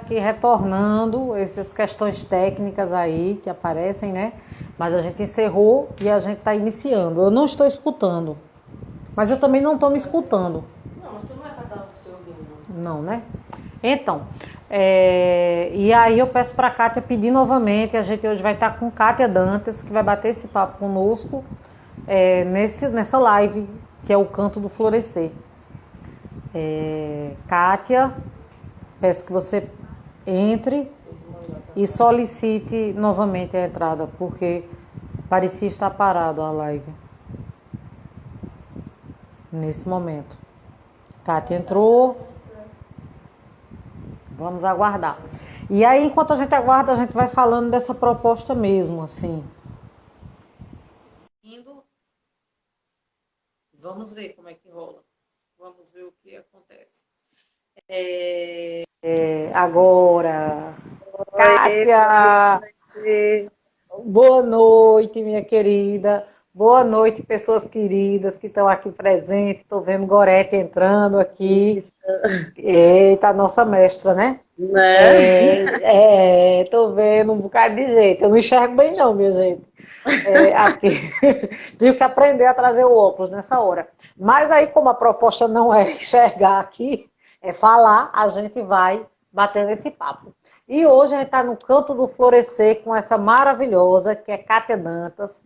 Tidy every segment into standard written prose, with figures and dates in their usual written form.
aqui retornando essas questões técnicas aí que aparecem, né? Mas a gente encerrou e a gente está iniciando. Eu não estou escutando, mas eu também não estou me escutando. Não, mas tu não é pra estar se ouvindo. Não, né? Então, e aí eu peço para a Kátia pedir novamente. A gente hoje vai estar com Kátia Dantas, que vai bater esse papo conosco nessa live, que é o Canto do Florescer. Kátia, peço que você entre e solicite novamente a entrada, porque parecia estar parado a live nesse momento. Kátia entrou, vamos aguardar. E aí, enquanto a gente aguarda, a gente vai falando dessa proposta mesmo, assim. Vamos ver como é que rola. Vamos ver o que acontece. Agora, Oi, Kátia, oi. boa noite, minha querida. Boa noite, pessoas queridas que estão aqui presentes. Estou vendo Gorete entrando aqui. Isso, Eita, a nossa mestra, né? né? Tô vendo um bocado de jeito. Eu não enxergo bem não, minha gente. Aqui. Tive que aprender a trazer o óculos nessa hora. Mas aí, como a proposta não é enxergar aqui, é falar, a gente vai batendo esse papo. E hoje a gente está no Canto do Florescer com essa maravilhosa, que é Kátia Dantas.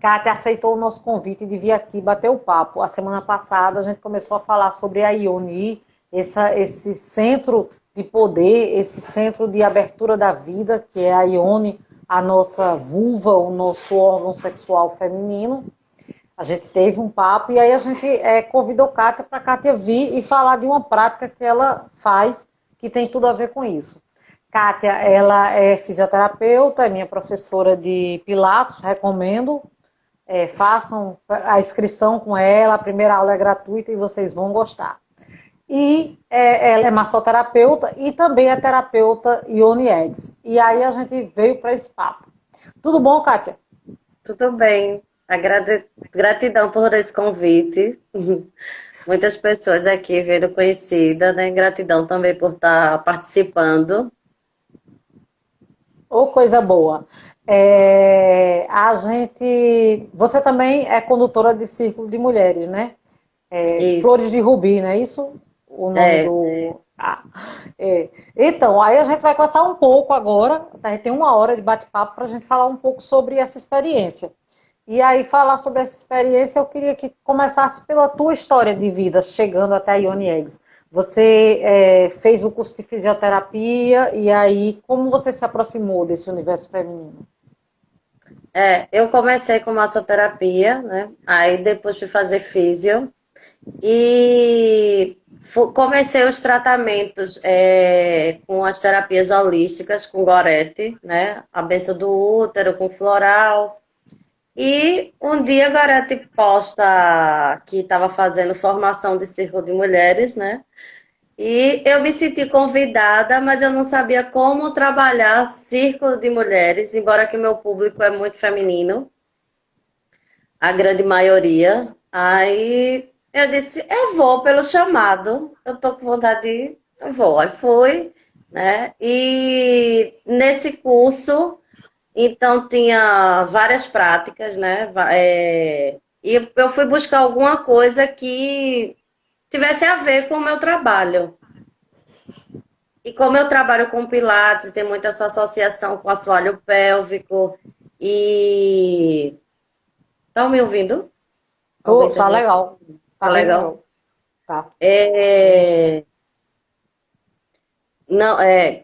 Kátia aceitou o nosso convite de vir aqui bater o papo. A semana passada a gente começou a falar sobre a IONI, esse centro de poder, esse centro de abertura da vida, que é a Ione, a nossa vulva, o nosso órgão sexual feminino. A gente teve um papo e aí a gente convidou Kátia para a Kátia vir e falar de uma prática que ela faz, que tem tudo a ver com isso. Kátia, ela é fisioterapeuta, é minha professora de Pilates, recomendo. Façam a inscrição com ela, a primeira aula é gratuita e vocês vão gostar. E ela é massoterapeuta e também é terapeuta Ione Eggs. E aí a gente veio para esse papo. Tudo bom, Kátia? Tudo bem. Gratidão por esse convite. Muitas pessoas aqui vendo conhecida, né? Gratidão também por estar participando. Ô, coisa boa. A gente. Você também é condutora de Círculo de Mulheres, né? Isso. Flores de Rubi, não é isso? O nome É, do. Então, aí a gente vai conversar um pouco agora. A gente tem uma hora de bate-papo para a gente falar um pouco sobre essa experiência. E aí, falar sobre essa experiência, eu queria que começasse pela tua história de vida, chegando até a Ione Eggs. Você fez o curso de fisioterapia, e aí, como você se aproximou desse universo feminino? eu comecei com massoterapia, né? Aí depois fui fazer físio. E comecei os tratamentos com as terapias holísticas, com Gorete, né? A benção do útero, com floral. E um dia a Gorete posta que estava fazendo formação de círculo de mulheres, né? E eu me senti convidada, mas eu não sabia como trabalhar círculo de mulheres, embora que meu público é muito feminino, a grande maioria. Aí eu disse, eu vou pelo chamado, eu tô com vontade de ir, eu vou. Aí fui, né? E nesse curso, então tinha várias práticas, né? E eu fui buscar alguma coisa que tivesse a ver com o meu trabalho. E como eu trabalho com Pilates, tem muita essa associação com assoalho pélvico e... Estão me ouvindo? Alguém está Tá dizendo? legal, tá Tá bem legal? legal. Tá. É, não,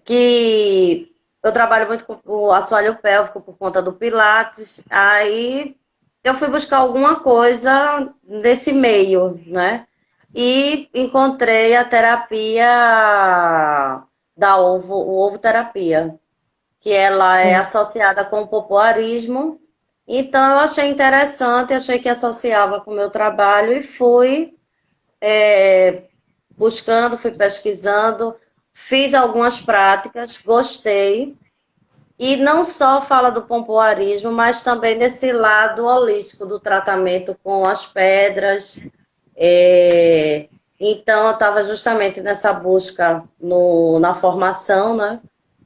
que eu trabalho muito com o assoalho pélvico por conta do Pilates, aí eu fui buscar alguma coisa nesse meio, né? E encontrei a terapia da o ovoterapia, que ela é Sim. associada com o popoarismo. Então eu achei interessante, achei que associava com o meu trabalho e fui buscando, fui pesquisando, fiz algumas práticas, gostei. E não só fala do pompoarismo, mas também desse lado holístico do tratamento com as pedras, Então, eu estava justamente nessa busca na formação, né?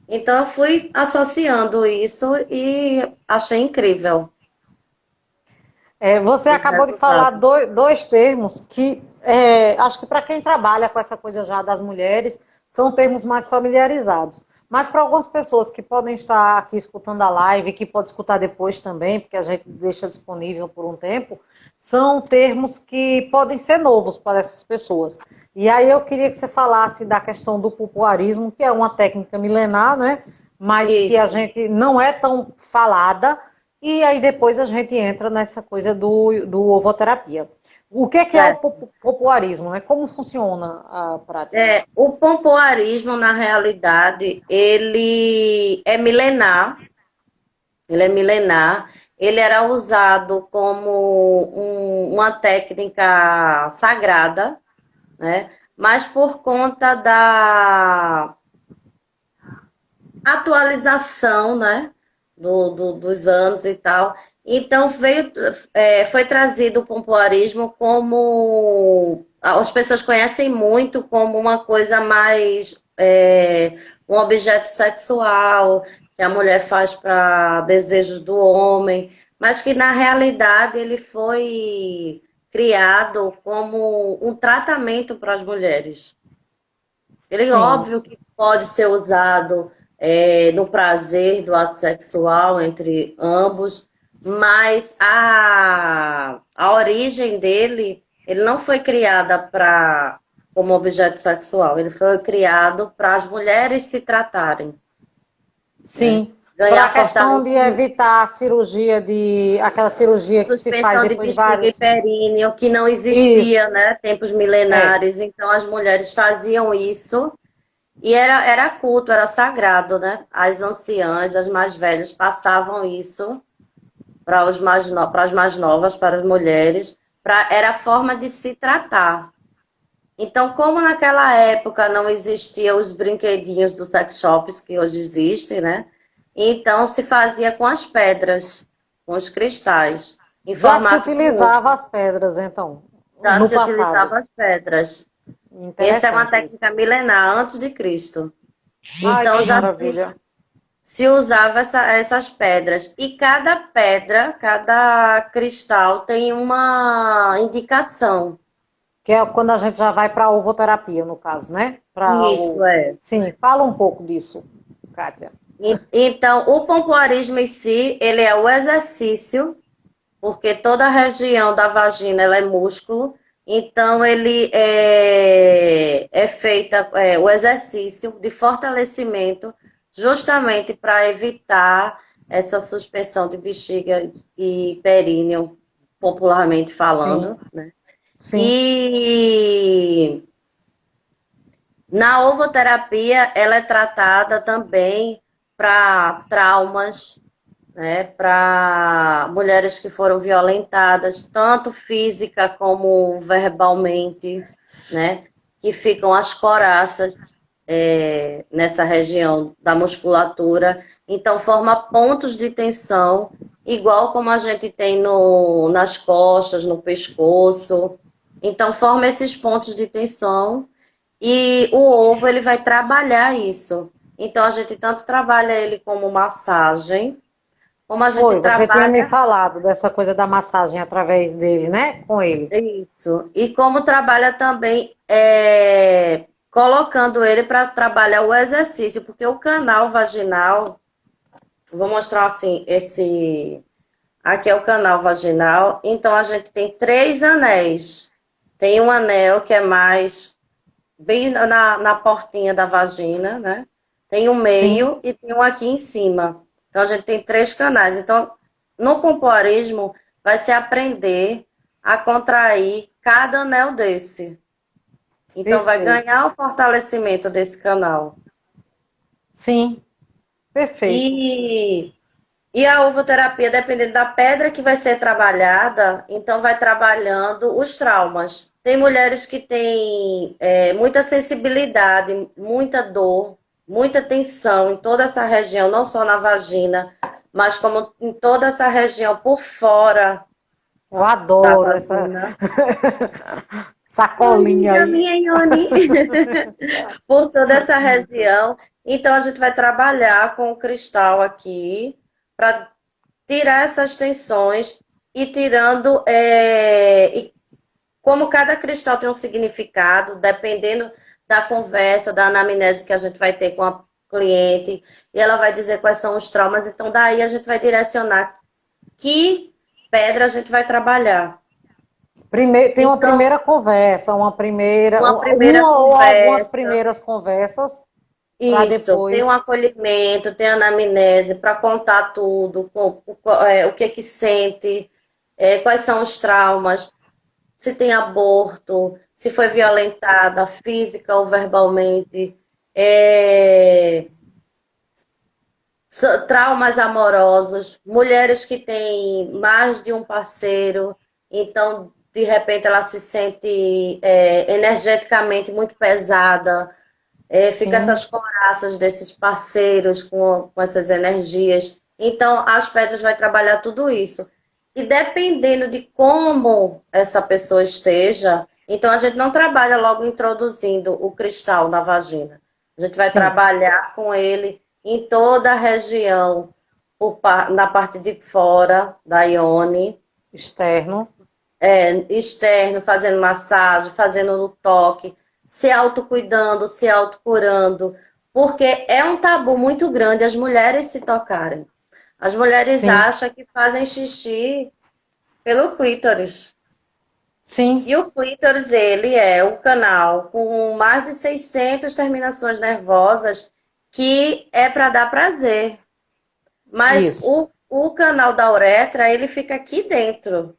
Então, eu fui associando isso e achei incrível. Você O acabou de falar resultado. dois termos que acho que para quem trabalha com essa coisa já das mulheres, são termos mais familiarizados. Mas para algumas pessoas que podem estar aqui escutando a live, que podem escutar depois também, porque a gente deixa disponível por um tempo, são termos que podem ser novos para essas pessoas. E aí eu queria que você falasse da questão do pupuarismo, que é uma técnica milenar, né? Mas que a Isso. gente não é tão falada, e aí depois a gente entra nessa coisa do ovoterapia. O que é o Certo. popularismo, né? Como funciona a prática? O pompoarismo, na realidade, ele é milenar, ele era usado como uma técnica sagrada, né? Mas por conta da atualização, né, dos anos e tal. Então foi trazido o pompoarismo como as pessoas conhecem muito como uma coisa mais um objeto sexual que a mulher faz para desejos do homem, mas que na realidade ele foi criado como um tratamento para as mulheres. Ele, Sim, óbvio que pode ser usado no prazer do ato sexual entre ambos, mas a origem dele, ele não foi criada como objeto sexual, ele foi criado para as mulheres se tratarem, né? sim. Para a Ganhar questão de fortalecimento, evitar a cirurgia aquela cirurgia que se faz suspensão de depois de bexiga e vários. períneo, que não Isso, existia, né? Tempos é. milenares, então as mulheres faziam isso. E era culto, era sagrado, né? As anciãs, as mais velhas, passavam isso para as mais novas, para as mulheres, era a forma de se tratar. Então, como naquela época não existiam os brinquedinhos dos sex shops que hoje existem, né? Então se fazia com as pedras, com os cristais, em Já se formato de utilizava ovo. as pedras, então, Já no se passado. utilizava as pedras. Essa é uma Interessante isso. técnica milenar, antes de Cristo. Ai, Então que já maravilha. se usava essas pedras. E cada pedra, cada cristal tem uma indicação. Que é quando a gente já vai para a ovoterapia, no caso, né? Para Isso o... é. Sim, fala um pouco disso, Kátia. Então, o pompoarismo em si, ele é o exercício, porque toda a região da vagina ela é músculo, então ele é feita o exercício de fortalecimento justamente para evitar essa suspensão de bexiga e períneo, popularmente Sim, falando, né? sim, E na ovoterapia ela é tratada também para traumas, né, para mulheres que foram violentadas, tanto física como verbalmente, né, que ficam as coraças nessa região da musculatura. Então, forma pontos de tensão, igual como a gente tem nas costas, no pescoço. Então, forma esses pontos de tensão e o ovo ele vai trabalhar isso. Então, a gente tanto trabalha ele como massagem, como a gente foi. Você tinha me trabalha falado dessa coisa da massagem através dele, né? Com ele. isso. E como trabalha também colocando ele para trabalhar o exercício, porque o canal vaginal, vou mostrar assim, aqui é o canal vaginal, então a gente tem três anéis. Tem um anel que é mais bem na portinha da vagina, né? Tem um Sim, meio e tem um aqui em cima. Então a gente tem três canais. Então, no pompoarismo, vai se aprender a contrair cada anel desse. Então vai perfeito. ganhar o fortalecimento desse canal. Sim, perfeito. E, e a ovoterapia, dependendo da pedra que vai ser trabalhada, então vai trabalhando os traumas. Tem mulheres que têm muita sensibilidade, muita dor, muita tensão em toda essa região, não só na vagina, mas como em toda essa região por fora Eu da adoro essa. vagina. sacolinha A aí. minha Ione, por toda essa região. Então a gente vai trabalhar com o cristal aqui para tirar essas tensões e tirando. E como cada cristal tem um significado, dependendo da conversa, da anamnese que a gente vai ter com a cliente, e ela vai dizer quais são os traumas, então daí a gente vai direcionar que pedra a gente vai trabalhar. Primeiro, tem uma Então, primeira conversa, uma primeira uma ou algumas conversa. primeiras conversas para Isso, tem um depois. acolhimento, tem anamnese para contar tudo, o que que sente, quais são os traumas, se tem aborto, se foi violentada física ou verbalmente, é, traumas amorosos, mulheres que têm mais de um parceiro, então de repente ela se sente energeticamente muito pesada. Fica Sim, essas coraças desses parceiros com essas energias. Então, as pedras vai trabalhar tudo isso. E dependendo de como essa pessoa esteja, então a gente não trabalha logo introduzindo o cristal na vagina. A gente vai sim, trabalhar com ele em toda a região, na parte de fora da Ione, externo. externo, fazendo massagem, fazendo no toque, se autocuidando, se autocurando, porque é um tabu muito grande as mulheres se tocarem. As mulheres Sim, acham que fazem xixi pelo clítoris. sim, E o clítoris, ele é o canal com mais de 600 terminações nervosas que é para dar prazer. Mas isso. o canal da uretra, ele fica aqui dentro.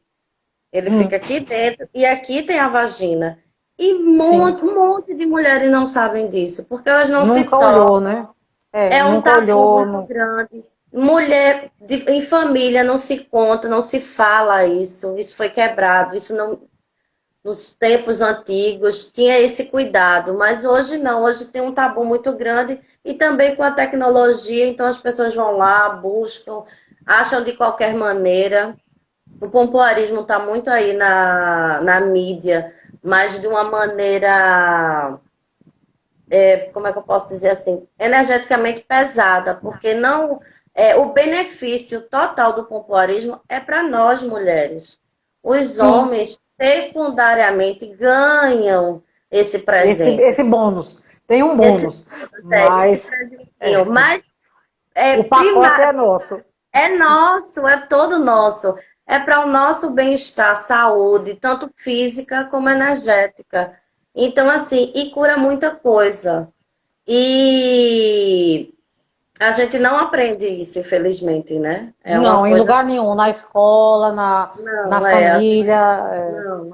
Ele fica Hum, aqui dentro e aqui tem a vagina. E sim. um monte de mulheres não sabem disso, porque elas não se Nunca tocam. olhou, né? É, É um nunca tabu olhou. muito grande. Mulher em família não se conta, não se fala isso. Isso foi quebrado. Isso não, nos tempos antigos tinha esse cuidado, mas hoje não. Hoje tem um tabu muito grande e também com a tecnologia, então as pessoas vão lá, buscam, acham de qualquer maneira. O pompoarismo está muito aí na mídia, mas de uma maneira, como é que eu posso dizer assim, energeticamente pesada, porque não o benefício total do pompoarismo é para nós mulheres. Os Sim, homens secundariamente ganham esse esse presente, bônus. Tem um esse, bônus, esse mas presentinho, mas o pacote é primário. nosso. É nosso, é todo nosso. É para o nosso bem-estar, saúde, tanto física como energética. Então, assim, e cura muita coisa. E a gente não aprende isso, infelizmente, né? É uma Não, em coisa. lugar nenhum, na escola, na Não, família. não,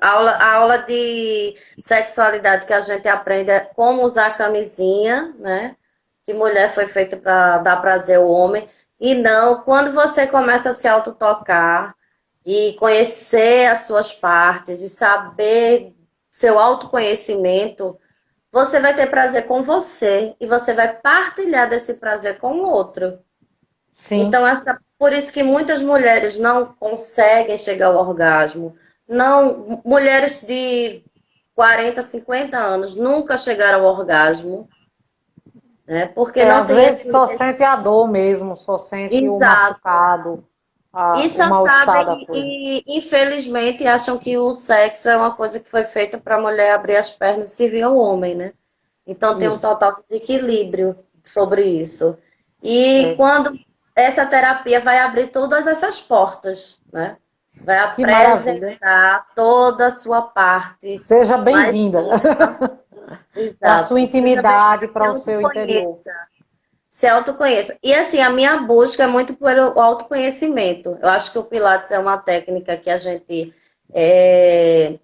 a aula de sexualidade que a gente aprende é como usar camisinha, né? Que mulher foi feita para dar prazer ao homem. E não, quando você começa a se autotocar e conhecer as suas partes e saber seu autoconhecimento, você vai ter prazer com você e você vai partilhar desse prazer com o outro. Sim, Então, por isso que muitas mulheres não conseguem chegar ao orgasmo. Não, mulheres de 40, 50 anos nunca chegaram ao orgasmo, né? Porque não às tem vezes esse só sente a dor mesmo, só sente o exato. machucado, E o só mal-estar da sabem coisa. e, infelizmente, acham que o sexo é uma coisa que foi feita para a mulher abrir as pernas e servir ao homem, né? Então tem um Isso. total de equilíbrio sobre isso. E É. quando essa terapia vai abrir todas essas portas, né? Vai Que maravilha. apresentar toda a sua parte Seja mais bem-vinda íntima. para a sua Exato. Seja bem, intimidade, se para o seu interior. autoconheça. Se autoconheça. E assim, a minha busca é muito pelo autoconhecimento. Eu acho que o Pilates é uma técnica que a gente é,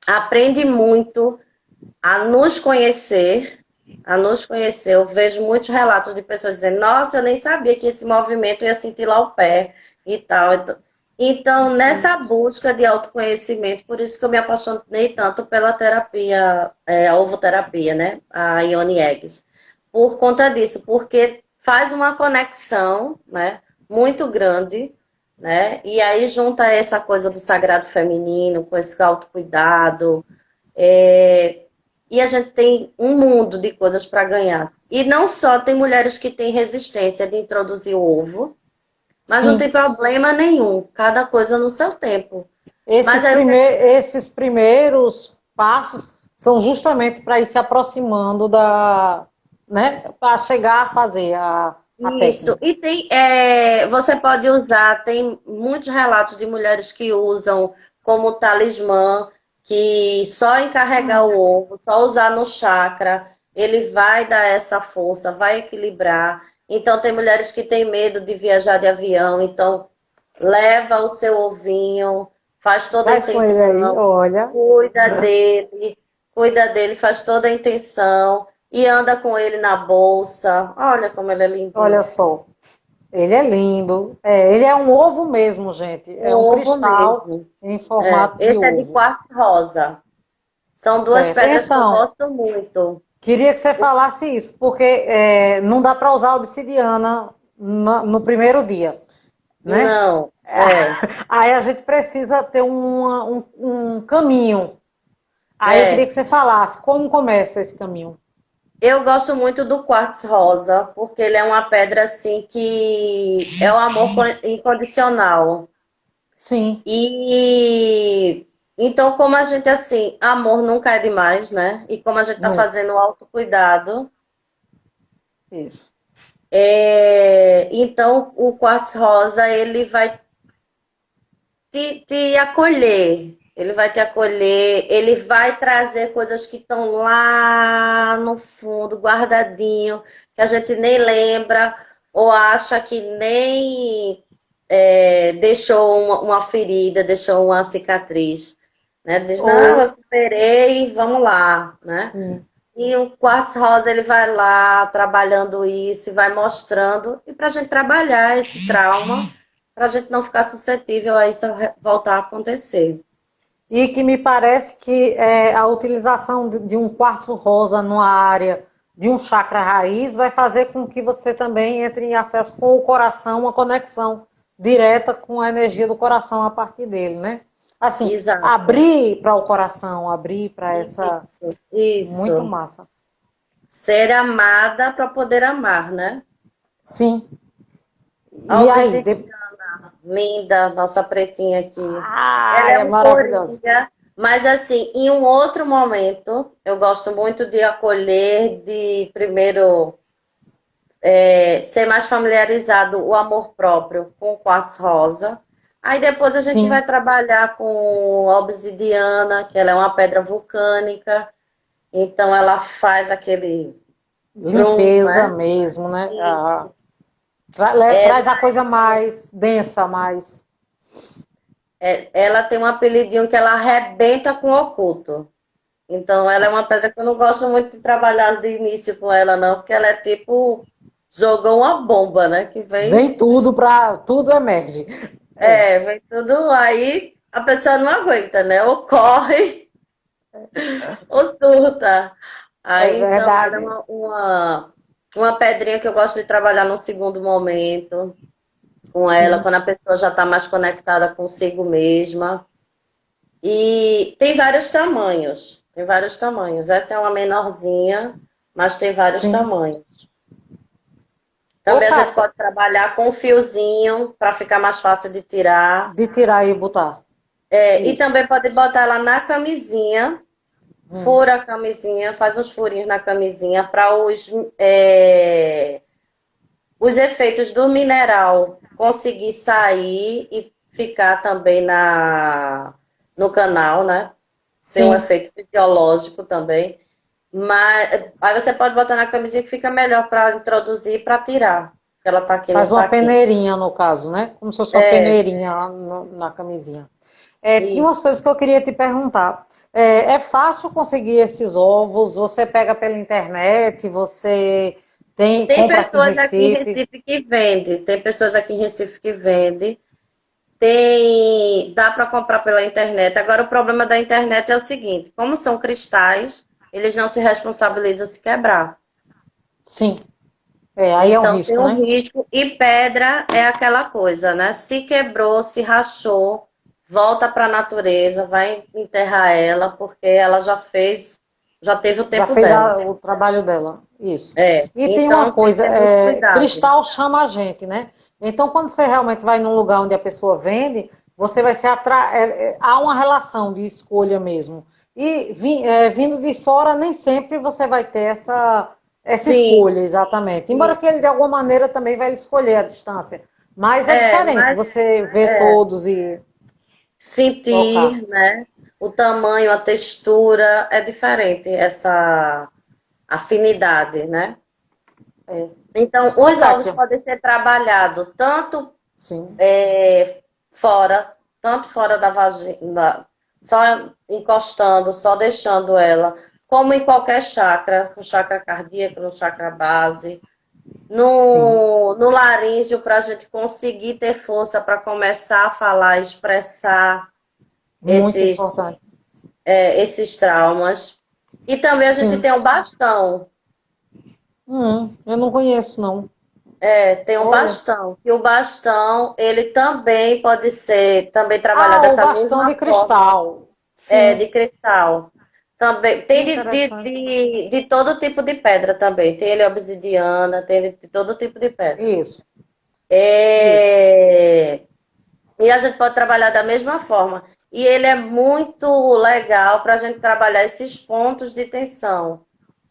aprende muito a nos conhecer, a nos conhecer. Eu vejo muitos relatos de pessoas dizendo, nossa, eu nem sabia que esse movimento ia sentir lá o pé e tal. Então, Sim. nessa busca de autoconhecimento, por isso que eu me apaixonei tanto pela terapia, a ovoterapia, né? A Ione Eggs. Por conta disso, porque faz uma conexão, né? Muito grande né? E aí junta essa coisa do sagrado feminino com esse autocuidado. é, e a gente tem um mundo de coisas para ganhar. E não só tem mulheres que têm resistência de introduzir o ovo, mas não tem Sim. problema nenhum, cada coisa no seu tempo. Mas aí, Esses primeiros passos são justamente para ir se aproximando né, para chegar a fazer a isso, técnica. e tem, você pode usar, tem muitos relatos de mulheres que usam como talismã, que só em carregar o ovo, só usar no chakra, ele vai dar essa força, vai equilibrar. Então, tem mulheres que têm medo de viajar de avião, então leva o seu ovinho, faz toda a Traz com ele aí, intenção, olha. cuida dele, cuida dele, faz toda a intenção e anda com ele na bolsa. Olha como ele é Olha lindinho. só. Ele é lindo. É, ele é um ovo mesmo, gente. Um É um ovo cristal mesmo. em formato de Esse é de ovo. quartzo rosa. São duas Certo. pedras que eu Então, gosto muito. queria que você falasse isso, porque não dá para usar obsidiana no primeiro dia, né? Não, é, Aí a gente precisa ter um caminho. Aí eu queria é. que você falasse como começa esse caminho. Eu gosto muito do quartzo rosa, porque ele é uma pedra assim que é o amor incondicional. Sim, E então, como a gente assim, amor nunca é demais, né? E como a gente tá nunca. fazendo autocuidado, Isso. então o quartzo rosa ele vai te acolher. Ele vai te acolher, ele vai trazer coisas que estão lá no fundo, guardadinho, que a gente nem lembra ou acha que nem deixou uma ferida, deixou uma cicatriz. Né? Diz, não, eu Ou, superei, vamos lá, né? sim. E o quartzo rosa ele vai lá trabalhando isso, e vai mostrando, e para a gente trabalhar esse trauma, para a gente não ficar suscetível a isso voltar a acontecer. E que me parece que a utilização de um quartzo rosa numa área de um chakra raiz vai fazer com que você também entre em acesso com o coração, uma conexão direta com a energia do coração a partir dele, né? Assim, Exato. abrir para o coração, abrir para essa. Isso, Muito isso. massa. Ser amada para poder amar, né? Sim. A E aí? linda, nossa pretinha aqui. Ela Ah, é é um maravilhoso. coringa, mas assim, em um outro momento, eu gosto muito de acolher, de primeiro ser mais familiarizado o amor próprio com o quartzo rosa. Aí depois a gente vai Sim. trabalhar com a obsidiana, que ela é uma pedra vulcânica, então ela faz aquele brum, Limpeza né? mesmo, né? É, Traz a coisa mais densa, mais. ela tem um apelidinho que ela arrebenta com o oculto. Então, ela é uma pedra que eu não gosto muito de trabalhar de início com ela, não, porque ela é tipo, jogou uma bomba, né? Que vem, Vem tudo para. Tudo emerge. É, vem tudo, aí a pessoa não aguenta, né? Ou corre, ou surta. é Aí, então, ela é verdade. uma pedrinha que eu gosto de trabalhar num segundo momento com ela, Sim, quando a pessoa já está mais conectada consigo mesma. E tem vários tamanhos. Tem vários tamanhos. Essa é uma menorzinha, mas tem vários sim. tamanhos. Ô, Também a gente Kátia, pode trabalhar com fiozinho para ficar mais fácil de tirar. de tirar e botar. E Isso. também pode botar ela na camisinha, Hum, fura a camisinha, faz uns furinhos na camisinha para os efeitos do mineral conseguir sair e ficar também no canal, né? Tem um sim. efeito fisiológico também. Mas aí você pode botar na camisinha que fica melhor para introduzir e para tirar. Porque ela tá aqui no Faz uma saquinho. peneirinha, no caso, né? Como se fosse uma É, peneirinha lá na camisinha. Tinha umas isso. coisas que eu queria te perguntar. É fácil conseguir esses ovos? Você pega pela internet? Você Tem compra aqui em pessoas aqui em Recife? Recife que vendem. Tem pessoas aqui em Recife que vendem. Dá para comprar pela internet. Agora, o problema da internet é o seguinte: como são cristais, eles não se responsabilizam se quebrar. Sim. É, aí é um Então tem risco, um né? risco. E pedra é aquela coisa, né? Se quebrou, se rachou, volta para a natureza, vai enterrar ela, porque ela já fez, já teve o Já tempo fez dela. o trabalho dela. Isso. É, E tem uma então tem que coisa, ter muito cuidado. cristal chama a gente, né? Então, quando você realmente vai num lugar onde a pessoa vende, você vai ser há uma relação de escolha mesmo. E vindo de fora, nem sempre você vai ter essa Sim, escolha, exatamente. Embora sim. que ele, de alguma maneira, também vai escolher a distância. Mas é diferente Mas você ver é, todos e tocar. sentir, né? O tamanho, a textura, é diferente essa afinidade, né? É. Então, Ô, os ovos Kátia, podem ser trabalhados tanto sim, fora, tanto fora da vagina, só encostando, só deixando ela, como em qualquer chakra, no chakra cardíaco, no chakra base, sim. no laríngeo, para a gente conseguir ter força para começar a falar, expressar Muito esses, importante. esses traumas. E também a gente Sim. tem o bastão. Eu não conheço, não. Tem um Olha. bastão. E o bastão, ele também pode ser também trabalhado Ah, o dessa bastão mesma de forma, cristal. Sim, de cristal. Também que tem interessante. de todo tipo de pedra também. Tem ele obsidiana, tem de todo tipo de pedra. Isso, isso. É, E a gente pode trabalhar da mesma forma. E ele é muito legal para a gente trabalhar esses pontos de tensão,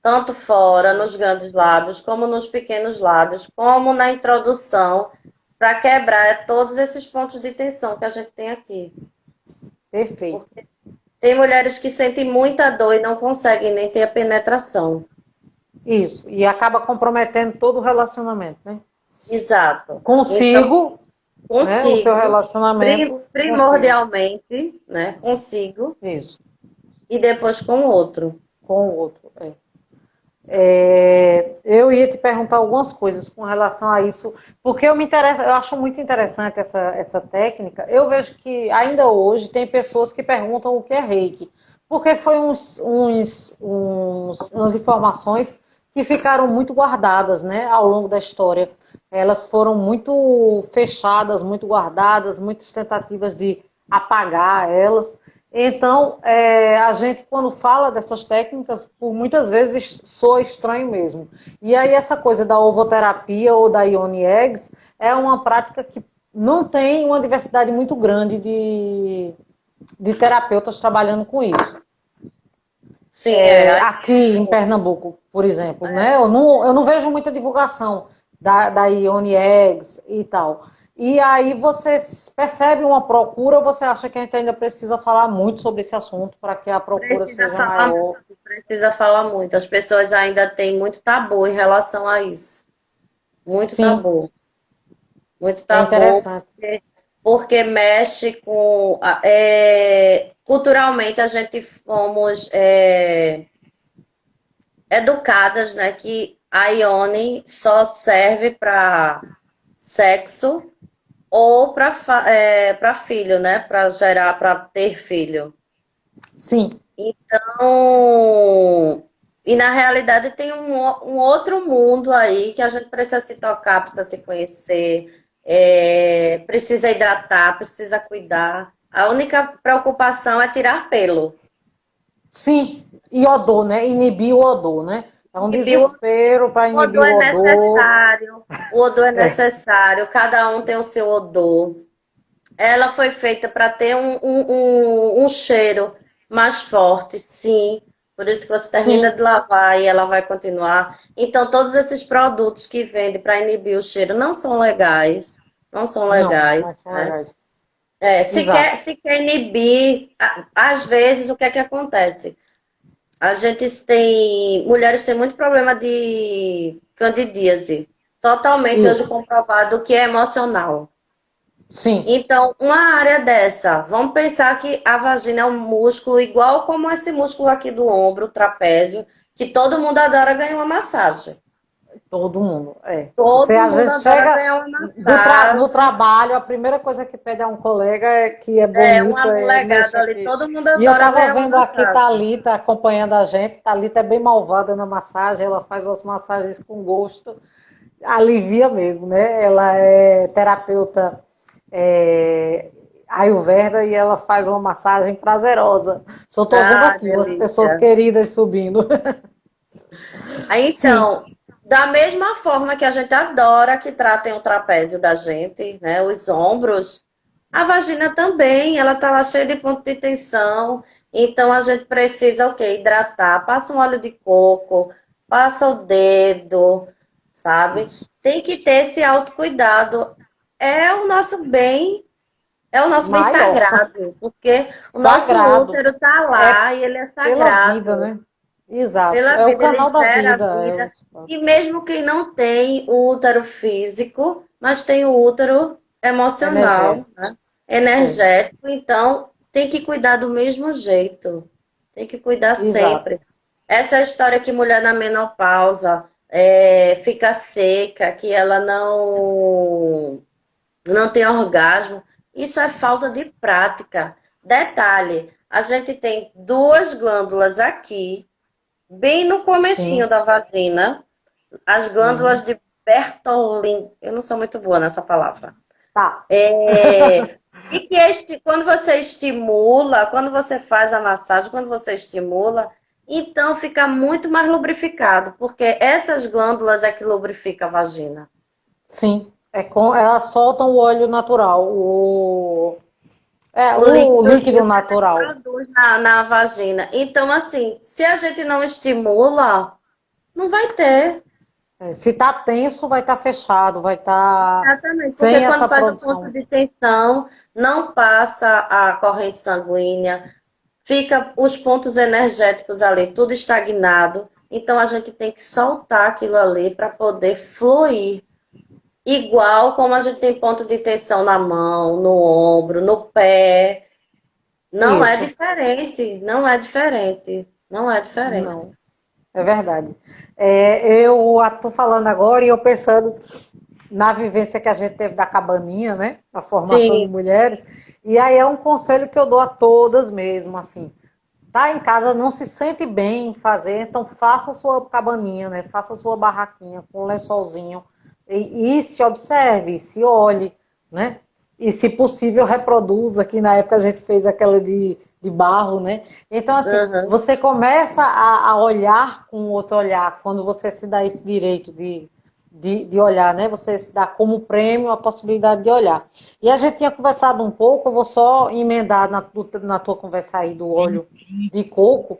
tanto fora, nos grandes lábios, como nos pequenos lábios, como na introdução, para quebrar todos esses pontos de tensão que a gente tem aqui. Perfeito. Tem mulheres que sentem muita dor e não conseguem nem ter a penetração. Isso. E acaba comprometendo todo o relacionamento, né? Exato. Então, Consigo, né? O seu consigo, relacionamento consigo. primordialmente, né? Consigo, Isso. e depois com o outro. Com o outro. Eu ia te perguntar algumas coisas com relação a isso, porque eu acho muito interessante essa técnica. Eu vejo que ainda hoje tem pessoas que perguntam o que é reiki, porque foi umas informações que ficaram muito guardadas, né, ao longo da história. Elas foram muito fechadas, muito guardadas, muitas tentativas de apagar elas. Então, a gente, quando fala dessas técnicas, por muitas vezes soa estranho mesmo. E aí, essa coisa da ovoterapia ou da Ione Eggs é uma prática que não tem uma diversidade muito grande de terapeutas trabalhando com isso. Sim, é. Aqui em Pernambuco, por exemplo, né? Eu não vejo muita divulgação da Ione Eggs e tal. E aí você percebe uma procura ou você acha que a gente ainda precisa falar muito sobre esse assunto para que a procura Precisa seja falar maior? muito, precisa falar muito. As pessoas ainda têm muito tabu em relação a isso. Muito Sim, tabu. Muito é tabu, interessante. porque mexe com. Culturalmente, a gente fomos educadas, né, que a Ione só serve para sexo ou para filho, né, para gerar, para ter filho. Sim, Então, e na realidade tem um outro mundo aí que a gente precisa se tocar, precisa se conhecer, precisa hidratar, precisa cuidar. A única preocupação é tirar pelo. sim. E odor, né? Inibir o odor, né? É um Inibir o desespero para o inibir odor o é odor. necessário, o odor é É, necessário, cada um tem o seu odor. Ela foi feita para ter um cheiro mais forte, sim. Por isso que você termina sim, de lavar e ela vai continuar. Então, todos esses produtos que vendem para inibir o cheiro não são legais. Não são não, legais, não são né? legais. Se Exato. se quer inibir, às vezes, o que é que acontece? A gente tem. Mulheres têm muito problema de candidíase. Totalmente hoje Isso. comprovado que é emocional. Sim. Então, uma área dessa, vamos pensar que a vagina é um músculo igual como esse músculo aqui do ombro, o trapézio, que todo mundo adora ganhar uma massagem. Todo mundo, Você Todo às mundo vezes adora chega ganhar uma massagem, no trabalho, a primeira coisa que pede a um colega que é bom um nisso é amolegado mexa ali, aqui. todo mundo E eu adora estava ganhar uma vendo aqui massagem. Thalita acompanhando a gente. Thalita é bem malvada na massagem, ela faz as massagens com gosto. alivia mesmo, né? Ela é terapeuta Ayurveda e ela faz uma massagem prazerosa. Só estou vendo Ah, aqui umas pessoas delícia. queridas subindo. Aí, Sim, então, da mesma forma que a gente adora que tratem o trapézio da gente, né? Os ombros, a vagina também, ela tá lá cheia de ponto de tensão. Então a gente precisa, o quê? Hidratar. Passa um óleo de coco, passa o dedo, sabe? isso. Tem que ter esse autocuidado. É o nosso bem, é o nosso bem Maior. sagrado, porque o nosso Sagrado. útero tá É lá e ele é pela vida, sagrado. né? Exato. Pela É o vida, ele canal da gera a vida. vida. E mesmo quem não tem o útero físico, mas tem o útero emocional, Energético. né? É, Energético, então tem que cuidar do mesmo jeito. Tem que cuidar exato. sempre. Essa história que mulher na menopausa fica seca, que ela não tem orgasmo, isso é falta de prática. Detalhe, a gente tem duas glândulas aqui bem no comecinho Sim. da vagina, as glândulas Uhum. de Bertolin, eu não sou muito boa nessa palavra. Tá. E que quando você estimula, quando você faz a massagem, quando você estimula, então fica muito mais lubrificado, porque essas glândulas é que lubrifica a vagina. Sim. Elas soltam o óleo natural, O o líquidozinho líquido que a gente natural. produz na vagina. Então, assim, se a gente não estimula, não vai ter. Se está tenso, vai estar fechado, vai estar Exatamente, porque sem quando essa faz o ponto produção. de tensão, não passa a corrente sanguínea, fica os pontos energéticos ali, tudo estagnado. Então a gente tem que soltar aquilo ali para poder fluir. Igual como a gente tem ponto de tensão na mão, no ombro, no pé. Não é Isso. diferente, não é diferente, não é diferente. Não. É verdade. Eu estou falando agora e eu pensando na vivência que a gente teve da cabaninha, né? A formação de Sim, mulheres. E aí é um conselho que eu dou a todas mesmo, assim. Tá em casa, não se sente bem em fazer, então faça a sua cabaninha, né? Faça a sua barraquinha com um lençolzinho e se observe, se olhe, né? E, se possível, reproduza, que na época a gente fez aquela de barro, né? Então, assim, uhum. você começa a olhar com outro olhar, quando você se dá esse direito de olhar, né? Você se dá como prêmio a possibilidade de olhar. E a gente tinha conversado um pouco, eu vou só emendar na tua conversa aí do óleo de coco,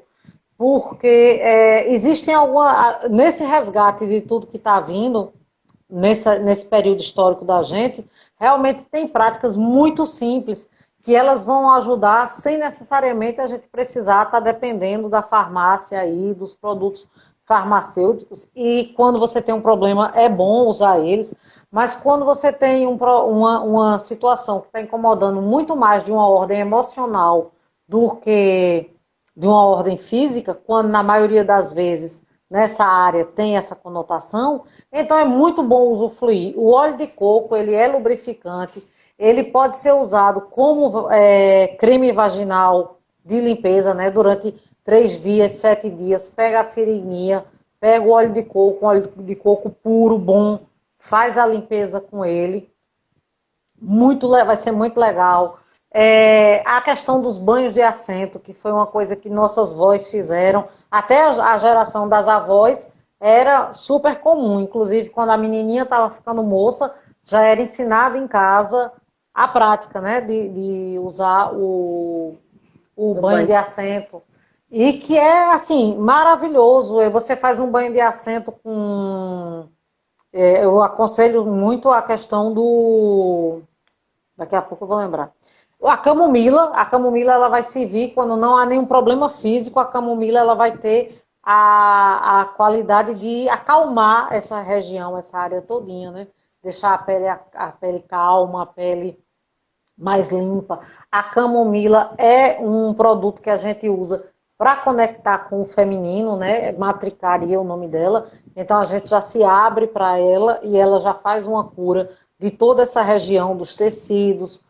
porque existem alguma. Nesse resgate de tudo que está vindo, nesse período histórico da gente, realmente tem práticas muito simples que elas vão ajudar sem necessariamente a gente precisar estar dependendo da farmácia aí, dos produtos farmacêuticos. E quando você tem um problema, é bom usar eles, mas quando você tem uma situação que está incomodando muito mais de uma ordem emocional do que de uma ordem física, quando na maioria das vezes nessa área tem essa conotação, então é muito bom usufruir. O óleo de coco, ele é lubrificante, ele pode ser usado como creme vaginal de limpeza, né? Durante 3 dias, 7 dias, pega a seringuinha, pega o óleo de coco, um óleo de coco puro, bom, faz a limpeza com ele, vai ser muito legal. A questão dos banhos de assento, que foi uma coisa que nossas vós fizeram, até a geração das avós era super comum, inclusive quando a menininha estava ficando moça, já era ensinada em casa a prática, né, de usar o O banho de banho. assento. E que é, assim, maravilhoso. Você faz um banho de assento com... eu aconselho muito a questão do... Daqui a pouco eu vou lembrar. A camomila ela vai servir quando não há nenhum problema físico, a camomila ela vai ter a qualidade de acalmar essa região, essa área todinha, né? Deixar a pele calma, a pele mais limpa. A camomila é um produto que a gente usa para conectar com o feminino, né? Matricaria é o nome dela. Então a gente já se abre para ela e ela já faz uma cura de toda essa região dos tecidos,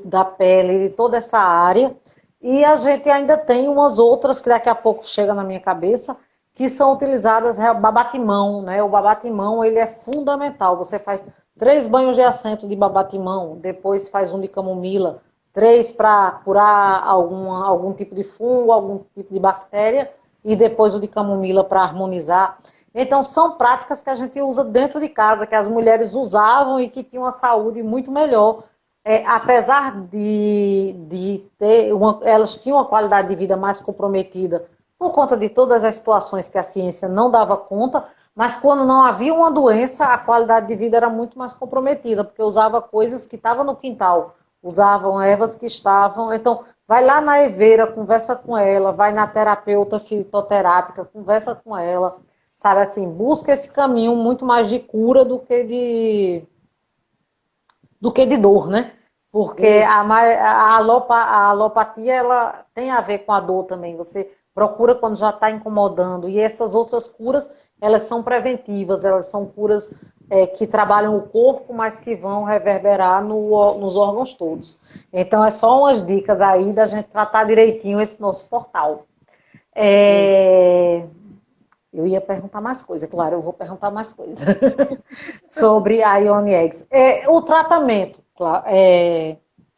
da pele, de toda essa área. E a gente ainda tem umas outras que daqui a pouco chega na minha cabeça, que são utilizadas babatimão, né? O babatimão, ele é fundamental. Você faz 3 banhos de assento de babatimão, depois faz um de camomila, 3 para curar algum tipo de fungo, algum tipo de bactéria, e depois o de camomila para harmonizar. Então, são práticas que a gente usa dentro de casa, que as mulheres usavam e que tinham uma saúde muito melhor. Apesar de ter elas tinham uma qualidade de vida mais comprometida por conta de todas as situações que a ciência não dava conta, mas quando não havia uma doença, a qualidade de vida era muito mais comprometida, porque usava coisas que estavam no quintal, usavam ervas que estavam. Então, vai lá na Eveira, conversa com ela, vai na terapeuta fitoterápica, conversa com ela, sabe assim, busca esse caminho muito mais de cura do que de dor, né? Porque a alopatia, ela tem a ver com a dor também. Você procura quando já está incomodando. E essas outras curas, elas são preventivas, elas são curas que trabalham o corpo, mas que vão reverberar nos órgãos todos. Então, é só umas dicas aí da gente tratar direitinho esse nosso portal. Eu ia perguntar mais coisa, claro, eu vou perguntar mais coisa sobre a Ione Eggs. O tratamento,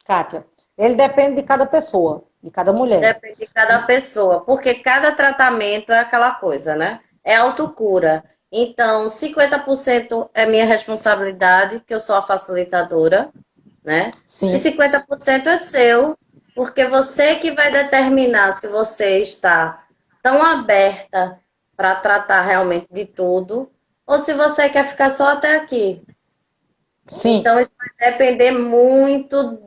Kátia, ele depende de cada pessoa, de cada mulher. Depende de cada pessoa, porque cada tratamento é aquela coisa, né? É autocura. Então, 50% é minha responsabilidade, que eu sou a facilitadora, né? Sim. E 50% é seu, porque você que vai determinar se você está tão aberta para tratar realmente de tudo, ou se você quer ficar só até aqui. Sim. Então, isso vai depender muito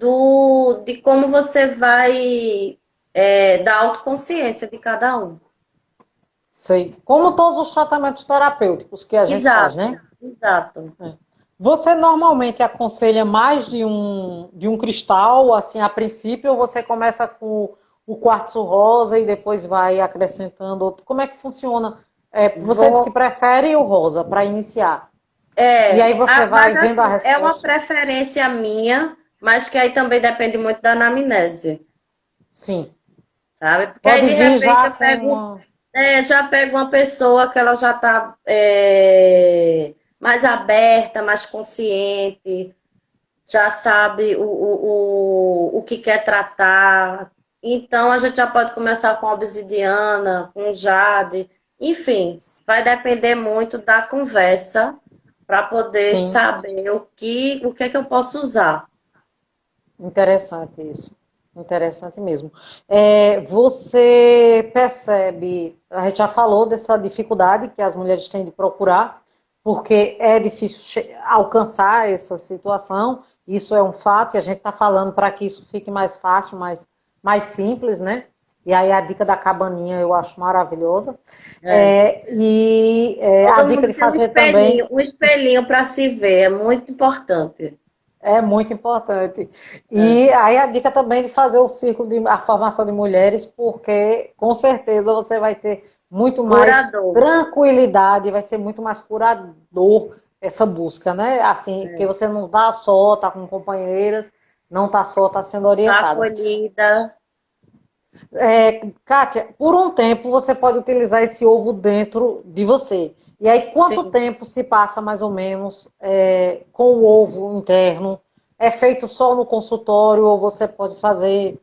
de como você vai da autoconsciência de cada um. Sei. Como todos os tratamentos terapêuticos que a gente faz, né? Exato. Você normalmente aconselha mais de um cristal, assim, a princípio, ou você começa com o quartzo rosa e depois vai acrescentando outro? Como é que funciona? Você disse que prefere o rosa para iniciar. E aí você vai vendo a resposta. É uma preferência minha, mas que aí também depende muito da anamnese. Sim. Sabe? Porque Pode aí de vir repente já eu pego, uma... já pego uma pessoa que ela já está mais aberta, mais consciente, já sabe o que quer tratar. Então a gente já pode começar com obsidiana, com jade, enfim, vai depender muito da conversa para poder Sim. saber o que é que eu posso usar. Interessante isso. Interessante mesmo. Você percebe, a gente já falou dessa dificuldade que as mulheres têm de procurar, porque é difícil alcançar essa situação, isso é um fato, e a gente está falando para que isso fique mais fácil, mais simples, né? E aí a dica da cabaninha eu acho maravilhosa. A dica de fazer também... Um espelhinho para se ver, é muito importante. É muito importante. E aí a dica também de fazer o círculo de a formação de mulheres, porque com certeza você vai ter muito mais tranquilidade, vai ser muito mais curador essa busca, né? Assim, porque você não está só, está com companheiras, não está só, está sendo orientada. Está acolhida. Kátia, por um tempo você pode utilizar esse ovo dentro de você. E aí, quanto tempo se passa, mais ou menos, com o ovo interno? É feito só no consultório ou você pode fazer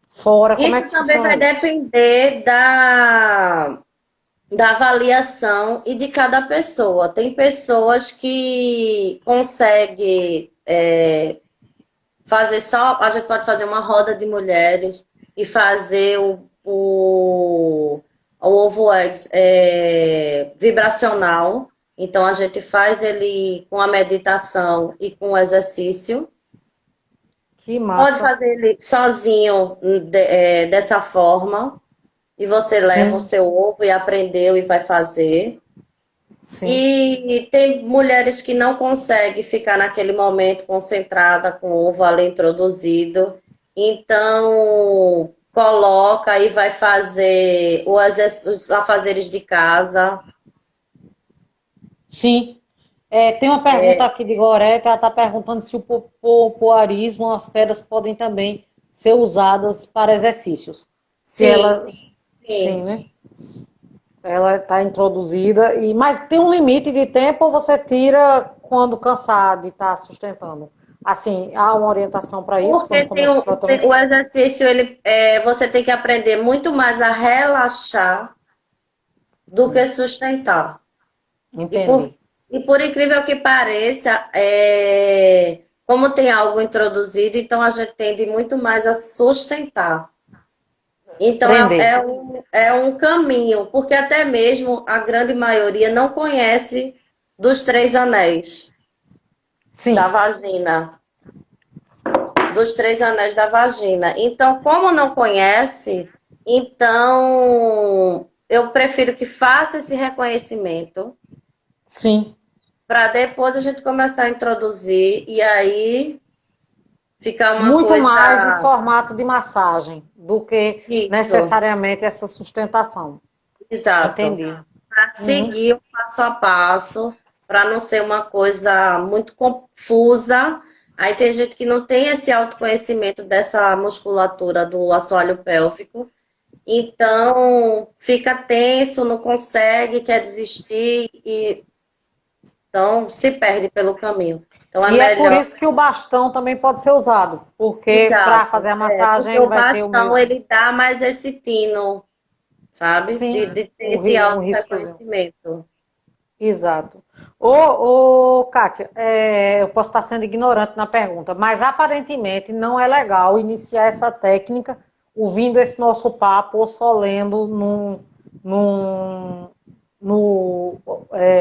fora? Como é que também vai depender da avaliação e de cada pessoa. Tem pessoas que conseguem fazer só... A gente pode fazer uma roda de mulheres e fazer o ovo eggs vibracional. Então, a gente faz ele com a meditação e com o exercício. Que massa. Pode fazer ele sozinho dessa forma. E você leva o seu ovo e aprendeu e vai fazer. Sim. E tem mulheres que não conseguem ficar naquele momento concentrada com o ovo ali introduzido. Então, coloca e vai fazer os afazeres de casa. Sim. Tem uma pergunta aqui de Gorete, ela está perguntando se o popoarismo, as pedras podem também ser usadas para exercícios. Se Sim. elas... Sim, né? ela está introduzida, mas tem um limite de tempo ou você tira quando cansar de estar sustentando? Assim, há uma orientação para isso Porque quando começa o tratamento? o exercício, você tem que aprender muito mais a relaxar do Sim, que sustentar. E por, entendi. e por incrível que pareça, como tem algo introduzido, então a gente tende muito mais a sustentar. Então Prender. é um caminho, porque até mesmo a grande maioria não conhece dos 3 anéis da Sim, vagina. Dos 3 anéis da vagina. Então, como não conhece, então eu prefiro que faça esse reconhecimento sim. para depois a gente começar a introduzir e aí ficar uma Muito mais em coisa formato de massagem do que isso, necessariamente essa sustentação. exato. Entendi. Para Uhum. seguir o passo a passo, para não ser uma coisa muito confusa. Aí tem gente que não tem esse autoconhecimento dessa musculatura do assoalho pélvico. Então, fica tenso, não consegue, quer desistir e então se perde pelo caminho. Então é E é por melhor, isso que o bastão também pode ser usado, porque para fazer exato, a massagem porque ele o vai ter o bastão mesmo. ele dá mais esse tino, sabe? Sim, De ter o, esse o riscozinho. auto-reconhecimento. Exato. Kátia, eu posso estar sendo ignorante na pergunta, mas aparentemente não é legal iniciar essa técnica ouvindo esse nosso papo ou só lendo num, no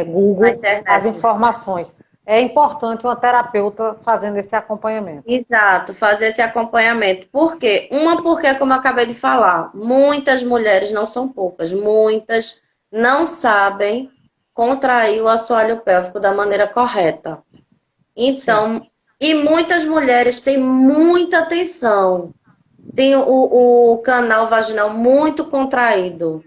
Na Google as internet. informações. É importante uma terapeuta fazendo esse acompanhamento. Exato, fazer esse acompanhamento. Por quê? Porque, como eu acabei de falar, muitas mulheres, não são poucas, muitas não sabem contrair o assoalho pélvico da maneira correta. Sim, Então, e muitas mulheres têm muita tensão, tem o canal vaginal muito contraído.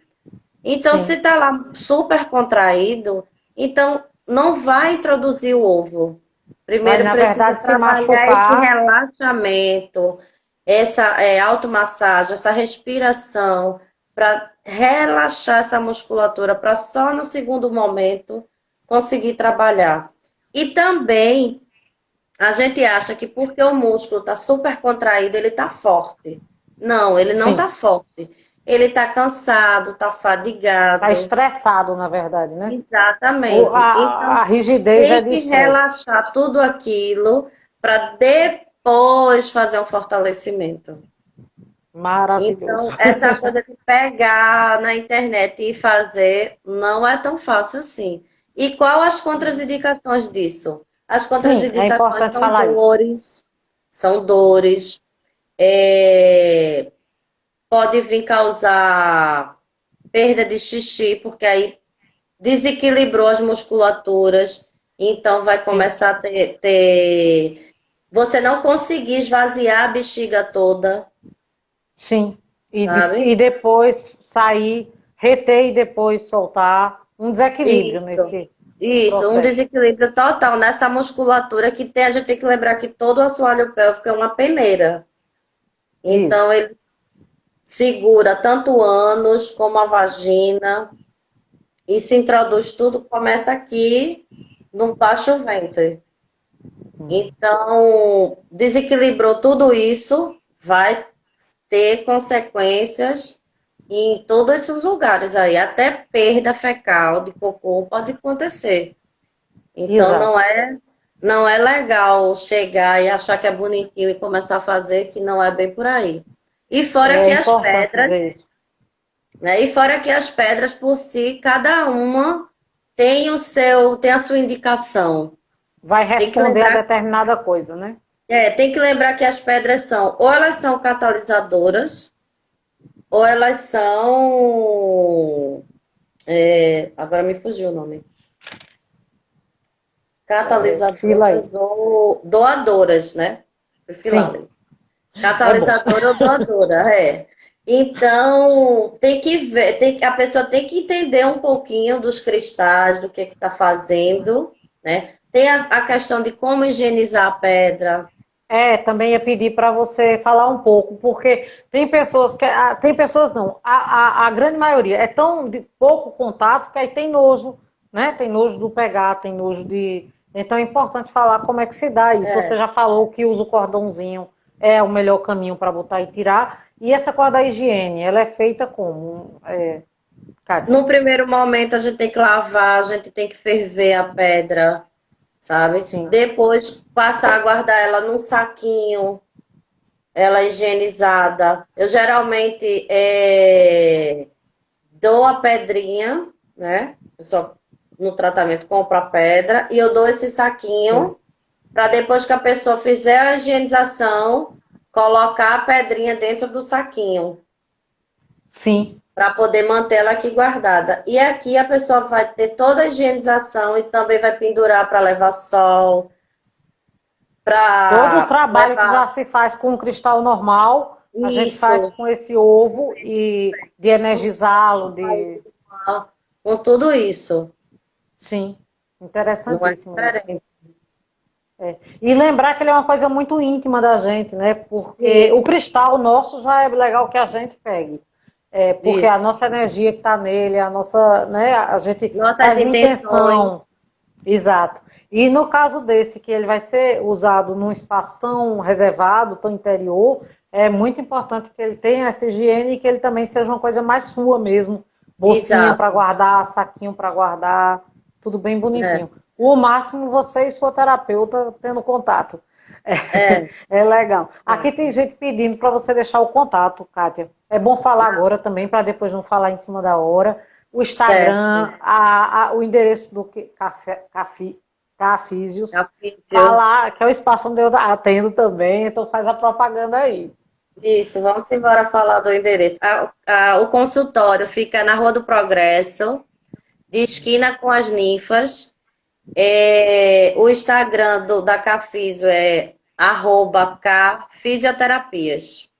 Então, se sim. está lá super contraído, então não vai introduzir o ovo. Vai, Primeiro na precisa verdade, se trabalhar esse machucar. relaxamento, essa automassagem, essa respiração, para relaxar essa musculatura, para só no segundo momento conseguir trabalhar. E também a gente acha que porque o músculo está super contraído, ele está forte. Não, ele não Sim. está forte. Ele está cansado, está Está fadigado. estressado, na verdade, né? Exatamente. Então, A rigidez é tem de que estresse. relaxar tudo aquilo para depois fazer um fortalecimento. Maravilhoso. Então, essa coisa de pegar na internet e fazer não é tão fácil assim. E qual as contraindicações disso? As Sim, é contraindicações importante falar isso. são dores, é, pode vir causar perda de xixi, porque aí desequilibrou as musculaturas, então vai Sim, começar a você não conseguir esvaziar a bexiga toda, sim. sabe? E depois sair, reter e depois soltar. Um desequilíbrio Isso. nesse Isso, um processo. desequilíbrio total nessa musculatura que tem, a gente tem que lembrar que todo o assoalho pélvico é uma peneira. Então, Isso. ele segura tanto o ânus como a vagina e se introduz tudo, começa aqui no baixo ventre. Então, desequilibrou tudo isso, vai ter consequências em todos esses lugares aí, até perda fecal de cocô pode acontecer. Então, Exato. não é legal chegar e achar que é bonitinho e começar a fazer, que não é bem por aí. E fora É que as importante pedras, dizer isso. né? E fora que as pedras por si, cada uma tem a sua indicação. Vai Tem que responder a lembrar, determinada coisa, né? tem que lembrar que as pedras são, ou elas são catalisadoras, ou elas são, agora me fugiu o nome, Fila aí. catalisadoras ou doadoras, né? Fui Sim, filada. é bom. Catalisadora ou doadora, é. Então, tem que ver, a pessoa tem que entender um pouquinho dos cristais, do que está fazendo, né? Tem a questão de como higienizar a pedra, Também ia pedir para você falar um pouco, porque tem pessoas que. Tem pessoas não, a grande maioria é tão de pouco contato que aí tem nojo, né? Tem nojo do pegar, tem nojo de. Então é importante falar como é que se dá isso. Você É. já falou que usa o cordãozinho, é o melhor caminho para botar e tirar. E essa coisa da higiene, ela é feita como? Kátia? No primeiro momento, a gente tem que lavar, a gente tem que ferver a pedra, sabe? Sim, Depois, passar a guardar ela num saquinho, ela higienizada. Eu geralmente dou a pedrinha, né? Eu só no tratamento compro a pedra e eu dou esse sim. saquinho para depois que a pessoa fizer a higienização, colocar a pedrinha dentro do saquinho Sim. para poder manter ela aqui guardada. E aqui a pessoa vai ter toda a higienização e também vai pendurar para levar sol, Todo o para trabalho que já levar se faz com o cristal normal, a gente faz isso, com esse ovo e de com energizá-lo, sol, com tudo isso. Sim, Não é interessantíssimo isso. diferente. E lembrar que ele é uma coisa muito íntima da gente, né? Porque Sim, o cristal nosso já é legal que a gente pegue. Porque isso. a nossa energia que está nele, a nossa, né? A gente Nossas faz uma intenções, intenção. Exato. E no caso desse, que ele vai ser usado num espaço tão reservado, tão interior, é muito importante que ele tenha essa higiene e que ele também seja uma coisa mais sua mesmo. Bolsinha para exato. guardar, saquinho para guardar, tudo bem É, bonitinho. O máximo você e sua terapeuta tendo contato. é, É legal. é. Aqui tem gente pedindo para você deixar o contato, Kátia. É bom falar agora também, para depois não falar em cima da hora. O Certo. Instagram, o endereço do Cafísios, tá Capítulo. lá, que é o espaço onde eu atendo também, então faz a propaganda aí. Isso, vamos embora falar do endereço. O consultório fica na Rua do Progresso, de esquina com as ninfas. O Instagram da Cafisio é @cafisioterapias.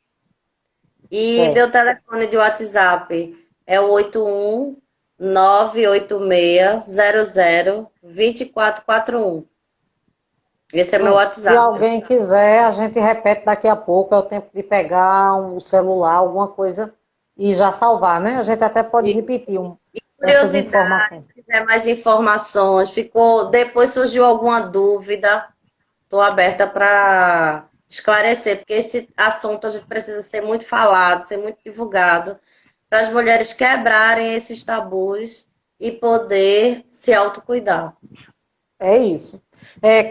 E Certo. meu telefone de WhatsApp é o 81 98600 2441. Esse é meu Pronto. Se WhatsApp. alguém quiser, a gente repete daqui a pouco, é o tempo de pegar um celular, alguma coisa, e já salvar, né? A gente até pode E repetir essas curiosidade, informações. se quiser mais informações, depois surgiu alguma dúvida, estou aberta para esclarecer, porque esse assunto a gente precisa ser muito falado, ser muito divulgado, para as mulheres quebrarem esses tabus e poder se autocuidar. É isso.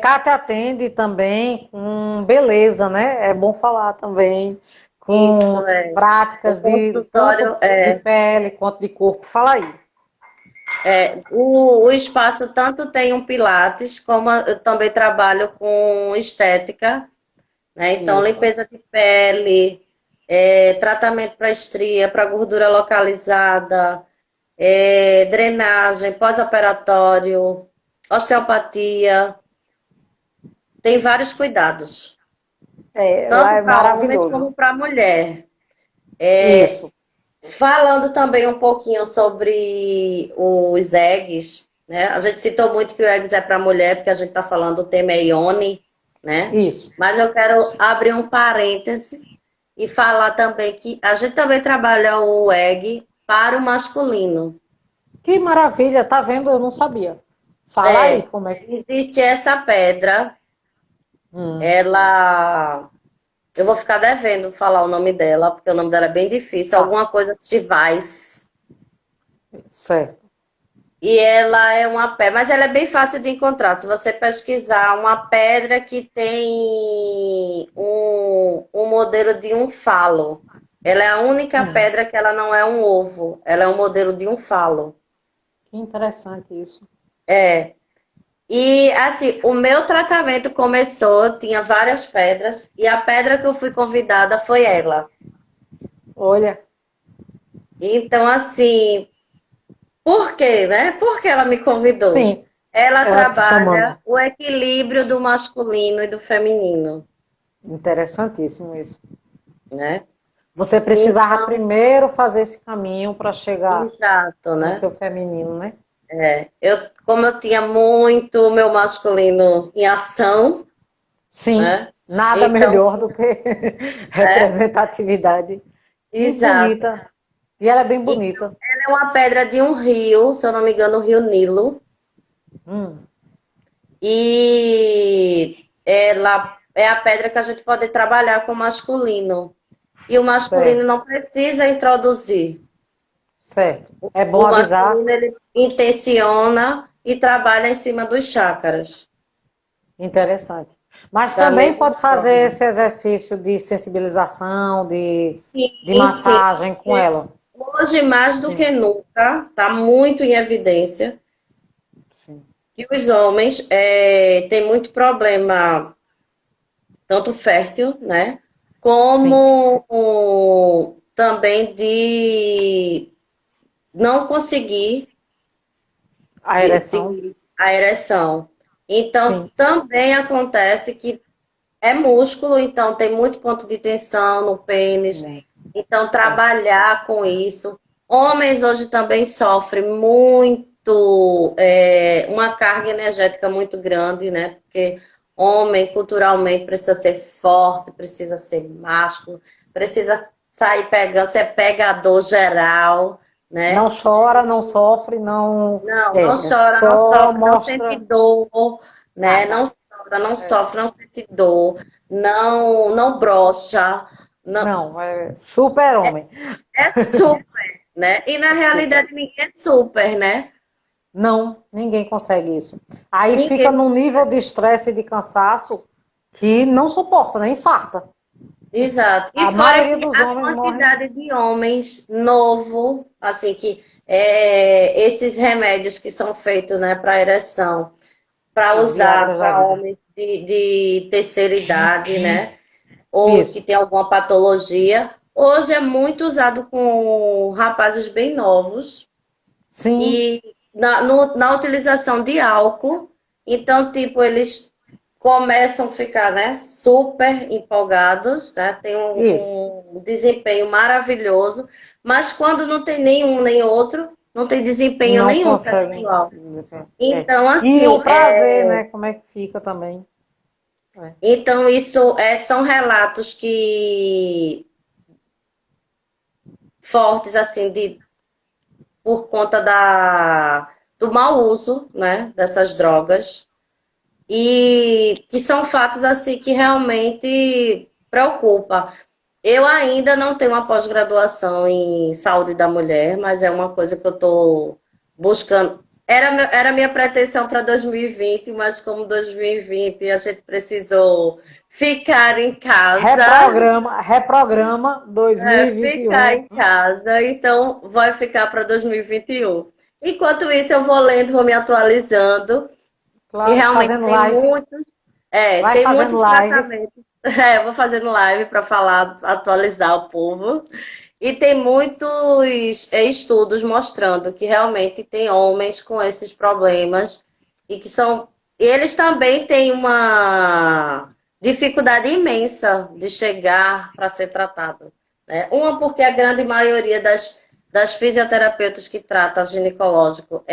Cátia atende também com beleza, né? É bom falar também com Isso é. O práticas de tanto consultório de pele quanto de corpo. Fala aí. o espaço tanto tem um Pilates, como eu também trabalho com estética, né? Então, Isso. limpeza de pele, tratamento para estria, para gordura localizada, drenagem, pós-operatório, osteopatia, tem vários cuidados, Lá tanto é para homem maravilhoso. como para mulher. Isso. Falando também um pouquinho sobre os eggs, né? A gente citou muito que o eggs é para mulher, porque a gente está falando do tema Ione, né? Isso. Mas eu quero abrir um parêntese e falar também que a gente também trabalha o egg para o masculino. Que maravilha, tá vendo? Eu não sabia. Fala aí É, como é que. existe essa pedra, Hum, ela. Eu vou ficar devendo falar o nome dela, porque o nome dela é bem difícil, tá, alguma coisa Chivais. certo. E ela é uma pedra, mas ela é bem fácil de encontrar. Se você pesquisar uma pedra que tem um modelo de um falo. Ela é a única Hum, pedra que ela não é um ovo. Ela é um modelo de um falo. que interessante isso. É. E assim, o meu tratamento começou, tinha várias pedras, e a pedra que eu fui convidada foi ela. Olha, Então, assim, por quê, né? Por que ela me convidou? sim, Ela ela te trabalha chamando. o equilíbrio do masculino e do feminino, Interessantíssimo isso. né? Você precisava Então, primeiro fazer esse caminho para chegar exato, no né? seu feminino, né? Como eu tinha muito meu masculino em ação, Sim, né? Nada Então, melhor do que é, representatividade. E exato. bonita. E ela é bem E bonita. ela é uma pedra de um rio, se eu não me engano, o Rio Nilo. Hum, E ela é a pedra que a gente pode trabalhar com o masculino. E o masculino certo, não precisa introduzir. certo. É bom O avisar. masculino ele intenciona e trabalha em cima dos chácaras. Interessante. Mas Da também mesma pode fazer forma. esse exercício de sensibilização, de Sim, sim. massagem com ela. Hoje, mais do Sim, que nunca, está muito em evidência sim, que os homens têm muito problema, tanto fértil, né? sim. Como também de não conseguir A ereção, a ereção. Então, sim. também acontece que é músculo, então tem muito ponto de tensão no pênis. Né? Então, É. trabalhar com isso. Homens hoje também sofrem muito, uma carga energética muito grande, né? Porque homem, culturalmente, precisa ser forte, precisa ser másculo, precisa sair pegando, ser pegador geral, Não né? chora, não sofre, não. Não, não É chora, não só sofre, não sente mostra dor, né? Não nada. chora, não É. sofre, não sente dor, não brocha, não, Não, é super-homem. é super, né? E na É super. realidade ninguém é super, né? Não, ninguém consegue isso. Aí fica Ninguém. num nível de estresse e de cansaço que não suporta, nem infarta. Exato. E A fora maioria que dos a homens morrem. quantidade de homens novo, assim que esses remédios que são feitos, né, para ereção, para Os usar Viagras da para vida. homens de terceira idade, né? Ou que Isso. tem alguma patologia. Hoje é muito usado com rapazes bem novos Sim, e na utilização de álcool. Então, tipo, eles começam a ficar, né, super empolgados, né? Tem isso. um desempenho maravilhoso, mas quando não tem nenhum nem outro, não tem desempenho Não nenhum conseguem. sexual. É. Então, E o assim, prazer, né? Como é que fica também. É. então isso são relatos que fortes assim de por conta do mau uso, né, dessas drogas e que são fatos assim que realmente preocupa. Eu ainda não tenho uma pós-graduação em saúde da mulher, mas é uma coisa que eu estou buscando. Era minha pretensão para 2020, mas como 2020 a gente precisou ficar em casa, Reprograma ficar 2021. em casa, então vai ficar para 2021. Enquanto isso, eu vou lendo, vou me atualizando, e Claro, realmente fazendo live. Vai tem fazendo muitos lives. tratamentos. Eu vou fazendo live para falar, atualizar o povo. E tem muitos estudos mostrando que realmente tem homens com esses problemas e que são. Eles também têm uma dificuldade imensa de chegar para ser tratado. Né? Uma, porque a grande maioria das fisioterapeutas que tratam ginecológico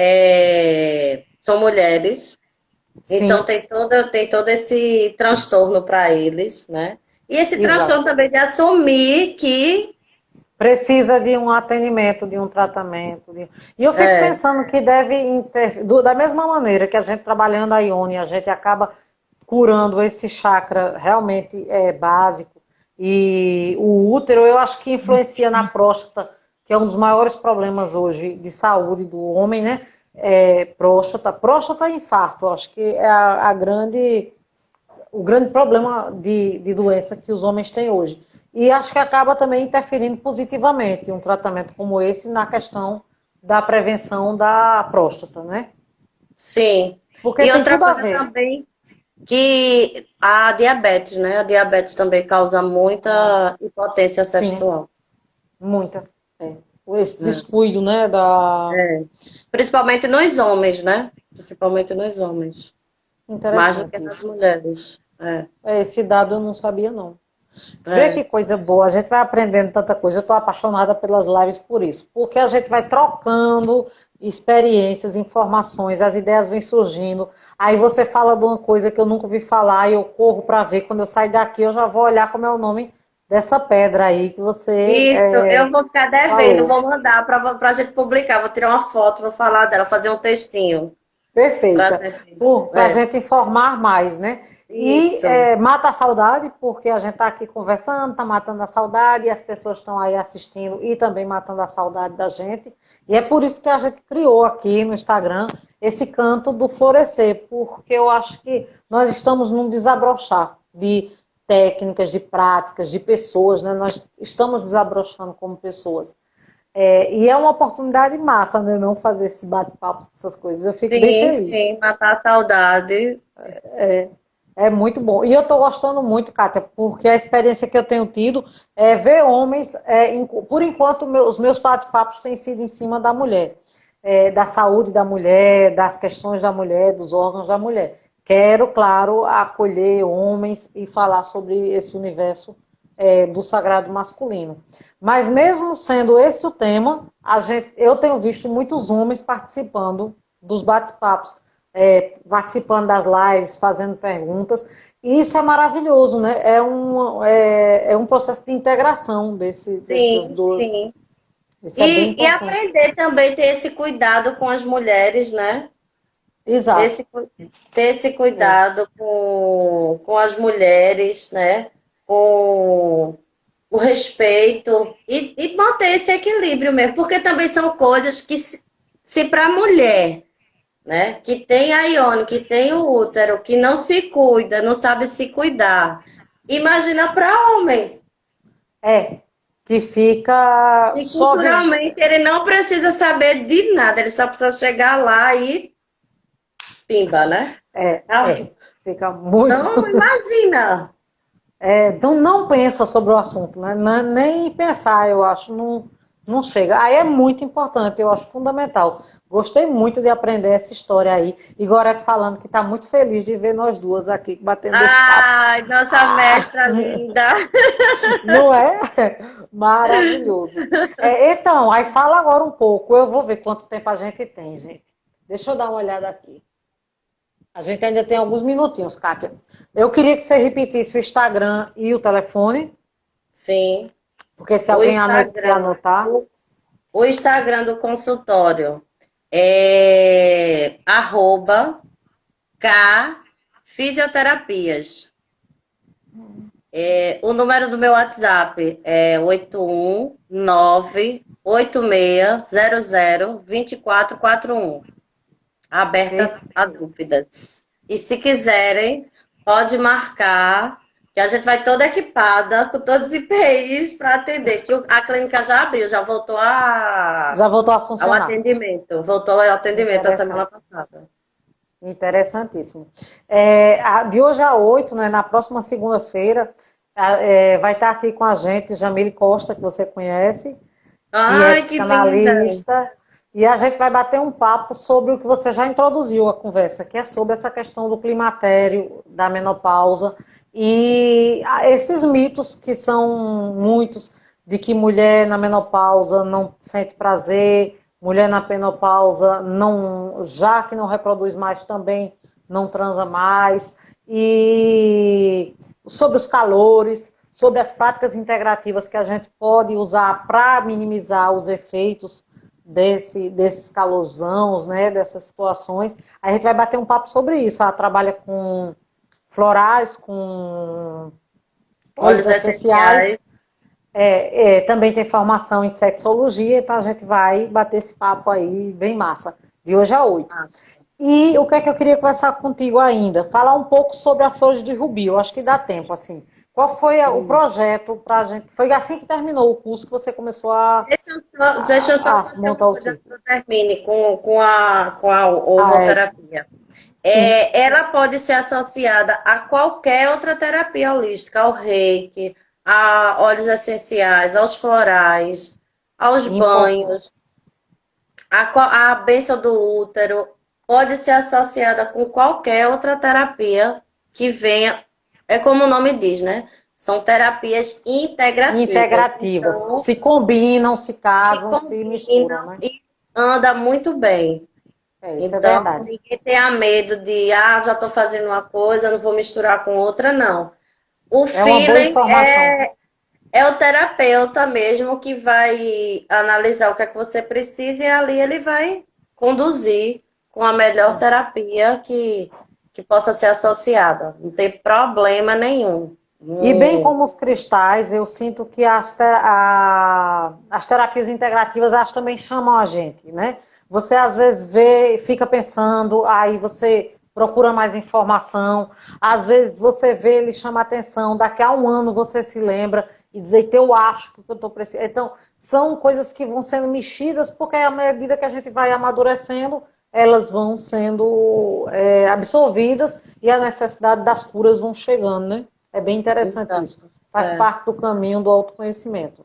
são mulheres, então Sim, tem todo esse transtorno para eles, né? E esse transtorno exato. também de assumir que Precisa de um atendimento, de um tratamento. E eu fico é, pensando que deve da mesma maneira que a gente trabalhando a Ione, a gente acaba curando esse chakra realmente básico. E o útero, eu acho que influencia na próstata, que é um dos maiores problemas hoje de saúde do homem, né? Próstata e infarto, acho que é o grande problema de doença que os homens têm hoje. E acho que acaba também interferindo positivamente um tratamento como esse na questão da prevenção da próstata, né? sim. Porque E tem outra tudo a coisa ver. também que a diabetes, né? A diabetes também causa muita impotência Sim, sexual. muita. É. Esse Né? descuido, né, da... É. Principalmente nos homens, né? Principalmente nos homens. Mais do que Interessante nas isso. mulheres. É. Esse dado eu não sabia, não. Vê É. que coisa boa, a gente vai aprendendo tanta coisa. Eu estou apaixonada pelas lives por isso, porque a gente vai trocando experiências, informações, as ideias vêm surgindo. Aí você fala de uma coisa que eu nunca ouvi falar e eu corro para ver. Quando eu sair daqui, eu já vou olhar como é o nome dessa pedra aí que você Isso, eu vou ficar devendo, falou. vou mandar para a gente publicar, vou tirar uma foto, vou falar dela, fazer um textinho para Perfeita. gente. Para a gente informar mais, né? E Isso. mata a saudade, porque a gente está aqui conversando, está matando a saudade, e as pessoas estão aí assistindo e também matando a saudade da gente. E é por isso que a gente criou aqui no Instagram esse canto do florescer, porque eu acho que nós estamos num desabrochar de técnicas, de práticas, de pessoas, né? Nós estamos desabrochando como pessoas. E é uma oportunidade massa, né? Não fazer esse bate-papo, essas coisas. Eu fico bem Sim, feliz. sim, matar a saudade. É muito bom. E eu estou gostando muito, Kátia, porque a experiência que eu tenho tido é ver homens, por enquanto, os meus bate-papos têm sido em cima da mulher, da saúde da mulher, das questões da mulher, dos órgãos da mulher. Quero, claro, acolher homens e falar sobre esse universo do sagrado masculino. Mas mesmo sendo esse o tema, eu tenho visto muitos homens participando dos bate-papos, participando das lives, fazendo perguntas, e isso é maravilhoso, né? É um processo de integração dessas Sim, duas. sim. Isso é bem E importante. aprender também ter esse cuidado com as mulheres, né? Ter Exato. esse, ter esse É. cuidado com as mulheres, né? Com o respeito e manter esse equilíbrio mesmo, porque também são coisas que, se para a mulher, né, que tem a Ione, que tem o útero, que não se cuida, não sabe se cuidar, imagina para homem. Que fica E só vivendo. culturalmente ele não precisa saber de nada, ele só precisa chegar lá e pimba, né? É, Tá? é, fica muito. Então, imagina. Então não pensa sobre o assunto, né? Nem pensar, eu acho, não chega. Aí é muito importante, eu acho fundamental. Gostei muito de aprender essa história aí. E Gorete falando que está muito feliz de ver nós duas aqui batendo esse papo. Ai, nossa mestra linda. Não é? Maravilhoso. Então, aí fala agora um pouco. Eu vou ver quanto tempo a gente tem, gente. Deixa eu dar uma olhada aqui. A gente ainda tem alguns minutinhos, Kátia. Eu queria que você repetisse o Instagram e o telefone, Sim, porque se o alguém Instagram, anotar. o Instagram do consultório é @K Fisioterapias. O número do meu WhatsApp é 819-8600-2441. Aberta a dúvidas. E se quiserem, pode marcar, que a gente vai toda equipada, com todos os IPIs para atender, que a clínica já abriu, já voltou Já voltou a ao funcionar. atendimento. Voltou ao atendimento a semana Interessante. passada. Interessantíssimo. De hoje a 8, né, na próxima segunda-feira, vai estar aqui com a gente Jamile Costa, que você conhece, que é Ai, que linda! psicanalista, e a gente vai bater um papo sobre o que você já introduziu a conversa, que é sobre essa questão do climatério, da menopausa, e esses mitos que são muitos, de que mulher na menopausa não sente prazer, mulher na menopausa, não, já que não reproduz mais, também não transa mais, e sobre os calores, sobre as práticas integrativas que a gente pode usar para minimizar os efeitos desses calorzãos, né, dessas situações. A gente vai bater um papo sobre isso. Ela trabalha com florais, com óleos Óleos essenciais, essenciais. também tem formação em sexologia, então a gente vai bater esse papo aí bem massa, de hoje a 8. Ah, E o que é que eu queria conversar contigo ainda? Falar um pouco sobre a Flores de Rubi, eu acho que dá tempo, assim. Qual foi o projeto para a gente? Foi assim que terminou o curso que você começou deixa eu só a fazer montar uma o coisa sítio? que eu termine com a É, ovoterapia. sim, Ela pode ser associada a qualquer outra terapia holística, ao reiki, a óleos essenciais, aos florais, aos importante. banhos, a bênção do útero, pode ser associada com qualquer outra terapia que venha, é como o nome diz, né? São terapias integrativas. Integrativas. Então, Se combinam, se casam, se combinam misturam, né? e anda muito bem. Isso é Então, verdade. ninguém tenha medo de, já estou fazendo uma coisa, não vou misturar com outra, não. O É uma boa feeling informação. é o terapeuta mesmo que vai analisar o que é que você precisa e ali ele vai conduzir com a melhor terapia que possa ser associada. Não tem problema nenhum. E bem como os cristais, eu sinto que as terapias integrativas, elas também chamam a gente, né? Você às vezes vê, fica pensando, aí você procura mais informação, às vezes você vê, ele chama a atenção, daqui a um ano você se lembra e diz, "Eita, eu acho que eu estou precisando." Então, são coisas que vão sendo mexidas, porque à medida que a gente vai amadurecendo, elas vão sendo absorvidas e a necessidade das curas vão chegando, né? É bem interessante Então, isso. Faz é. parte do caminho do autoconhecimento.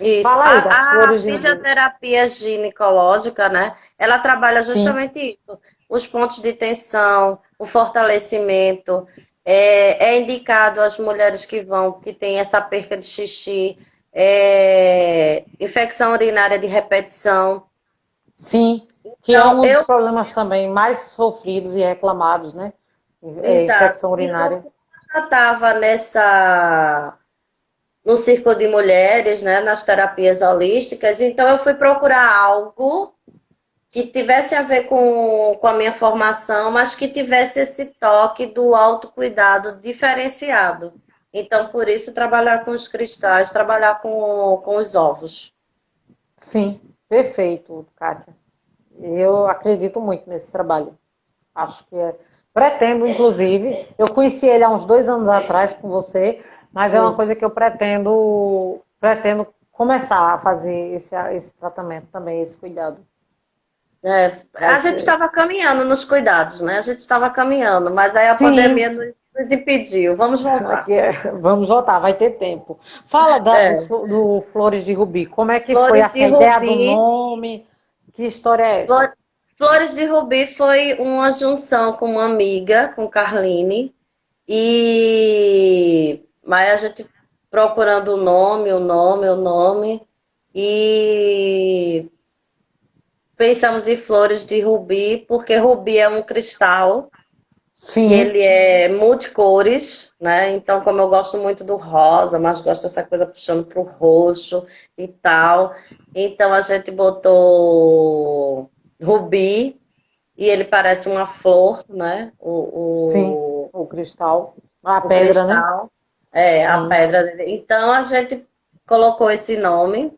Isso. Fala aí das A flores de Rio. fisioterapia ginecológica, né? Ela trabalha Sim, justamente isso. Os pontos de tensão, o fortalecimento. É indicado às mulheres que têm essa perca de xixi, infecção urinária de repetição. sim. Que é Então, um dos problemas também mais sofridos e reclamados, né? exato. Infecção urinária. Então, eu estava no círculo de mulheres, né, nas terapias holísticas, então eu fui procurar algo que tivesse a ver com a minha formação, mas que tivesse esse toque do autocuidado diferenciado. Então, por isso, trabalhar com os cristais, trabalhar com os ovos. Sim, perfeito, Kátia. Eu acredito muito nesse trabalho. Acho que pretendo, inclusive, eu conheci ele há uns 2 anos atrás com você, mas é uma Isso. coisa que eu pretendo começar a fazer esse tratamento também, esse cuidado. Vai A gente ser. estava caminhando nos cuidados, né? A gente estava caminhando, mas aí a pandemia Sim, nos impediu. Vamos voltar. vamos voltar, vai ter tempo. Fala É. do Flores de Rubi, como é que foi Flores assim, de a ideia do rubi. nome? Que história é essa? Flores de Rubi foi uma junção com uma amiga, com Carline, mas a gente procurando o nome, e pensamos em Flores de Rubi, porque Rubi é um cristal que Sim, ele é multicores, né? Então, como eu gosto muito do rosa, mas gosto dessa coisa puxando pro roxo e tal, então a gente botou Rubi. E ele parece uma flor, né? sim, o cristal, a O pedra, né? cristal, a Sim, pedra. Então a gente colocou esse nome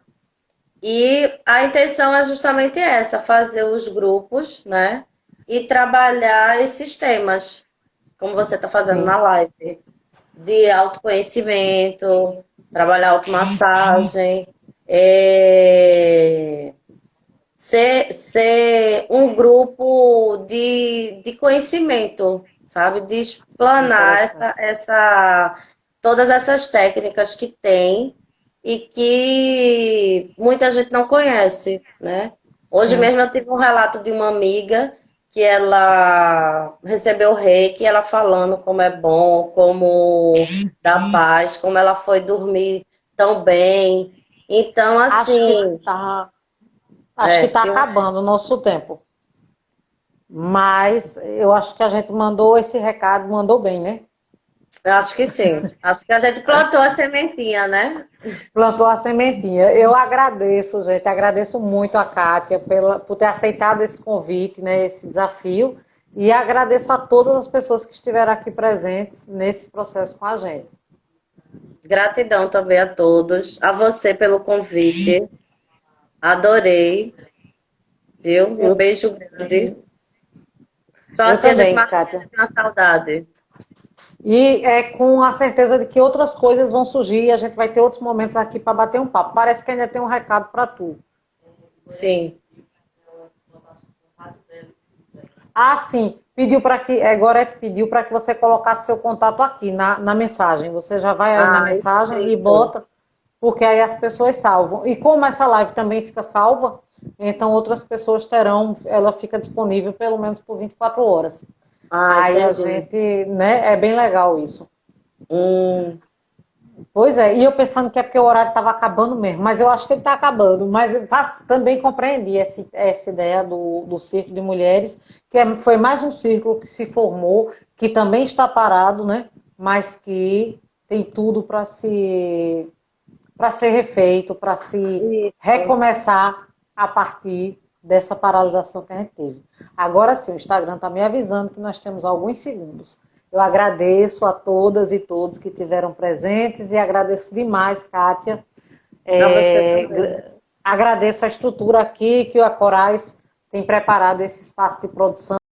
e a intenção é justamente essa, fazer os grupos, né? E trabalhar esses temas, como você está fazendo sim. na live, de autoconhecimento, trabalhar automassagem, é, ser um grupo de conhecimento, sabe? De explanar Interessante. todas essas técnicas que tem e que muita gente não conhece, né? Hoje Sim. mesmo eu tive um relato de uma amiga que ela recebeu reiki, ela falando como é bom, como dá paz, como ela foi dormir tão bem. Então, Acho que assim, tá, acho que tá eu acabando o nosso tempo. Mas eu acho que a gente mandou esse recado, mandou bem, né? acho que sim. Acho que a gente plantou a sementinha, né? Plantou a sementinha. Eu agradeço, gente, agradeço muito a Kátia por ter aceitado esse convite, né, esse desafio, e agradeço a todas as pessoas que estiveram aqui presentes nesse processo com a gente. Gratidão também a todos, a você pelo convite. Adorei, viu? Um Eu, beijo grande. Só eu assim a gente também, mata Kátia. a saudade. E é com a certeza de que outras coisas vão surgir e a gente vai ter outros momentos aqui para bater um papo. Parece que ainda tem um recado para tu. Sim. Ah, sim. Pediu para que, Gorete pediu para que você colocasse seu contato aqui na mensagem. Você já vai aí na Ah, mensagem e perfeito. bota, porque aí as pessoas salvam. E como essa live também fica salva, então outras pessoas terão, ela fica disponível pelo menos por 24 horas. Ah, Aí a entendi. gente, né, é bem legal isso. Hum, Pois é, e eu pensando que é porque o horário estava acabando mesmo, mas eu acho que ele está acabando. Mas eu também compreendi essa ideia do Círculo de Mulheres, que foi mais um círculo que se formou, que também está parado, né? Mas que tem tudo para ser refeito, para se Isso. recomeçar a partir dessa paralisação que a gente teve. Agora sim, o Instagram está me avisando que nós temos alguns segundos. Eu agradeço a todas e todos que tiveram presentes e agradeço demais, Kátia. A você também. Agradeço a estrutura aqui que a Corais tem preparado esse espaço de produção.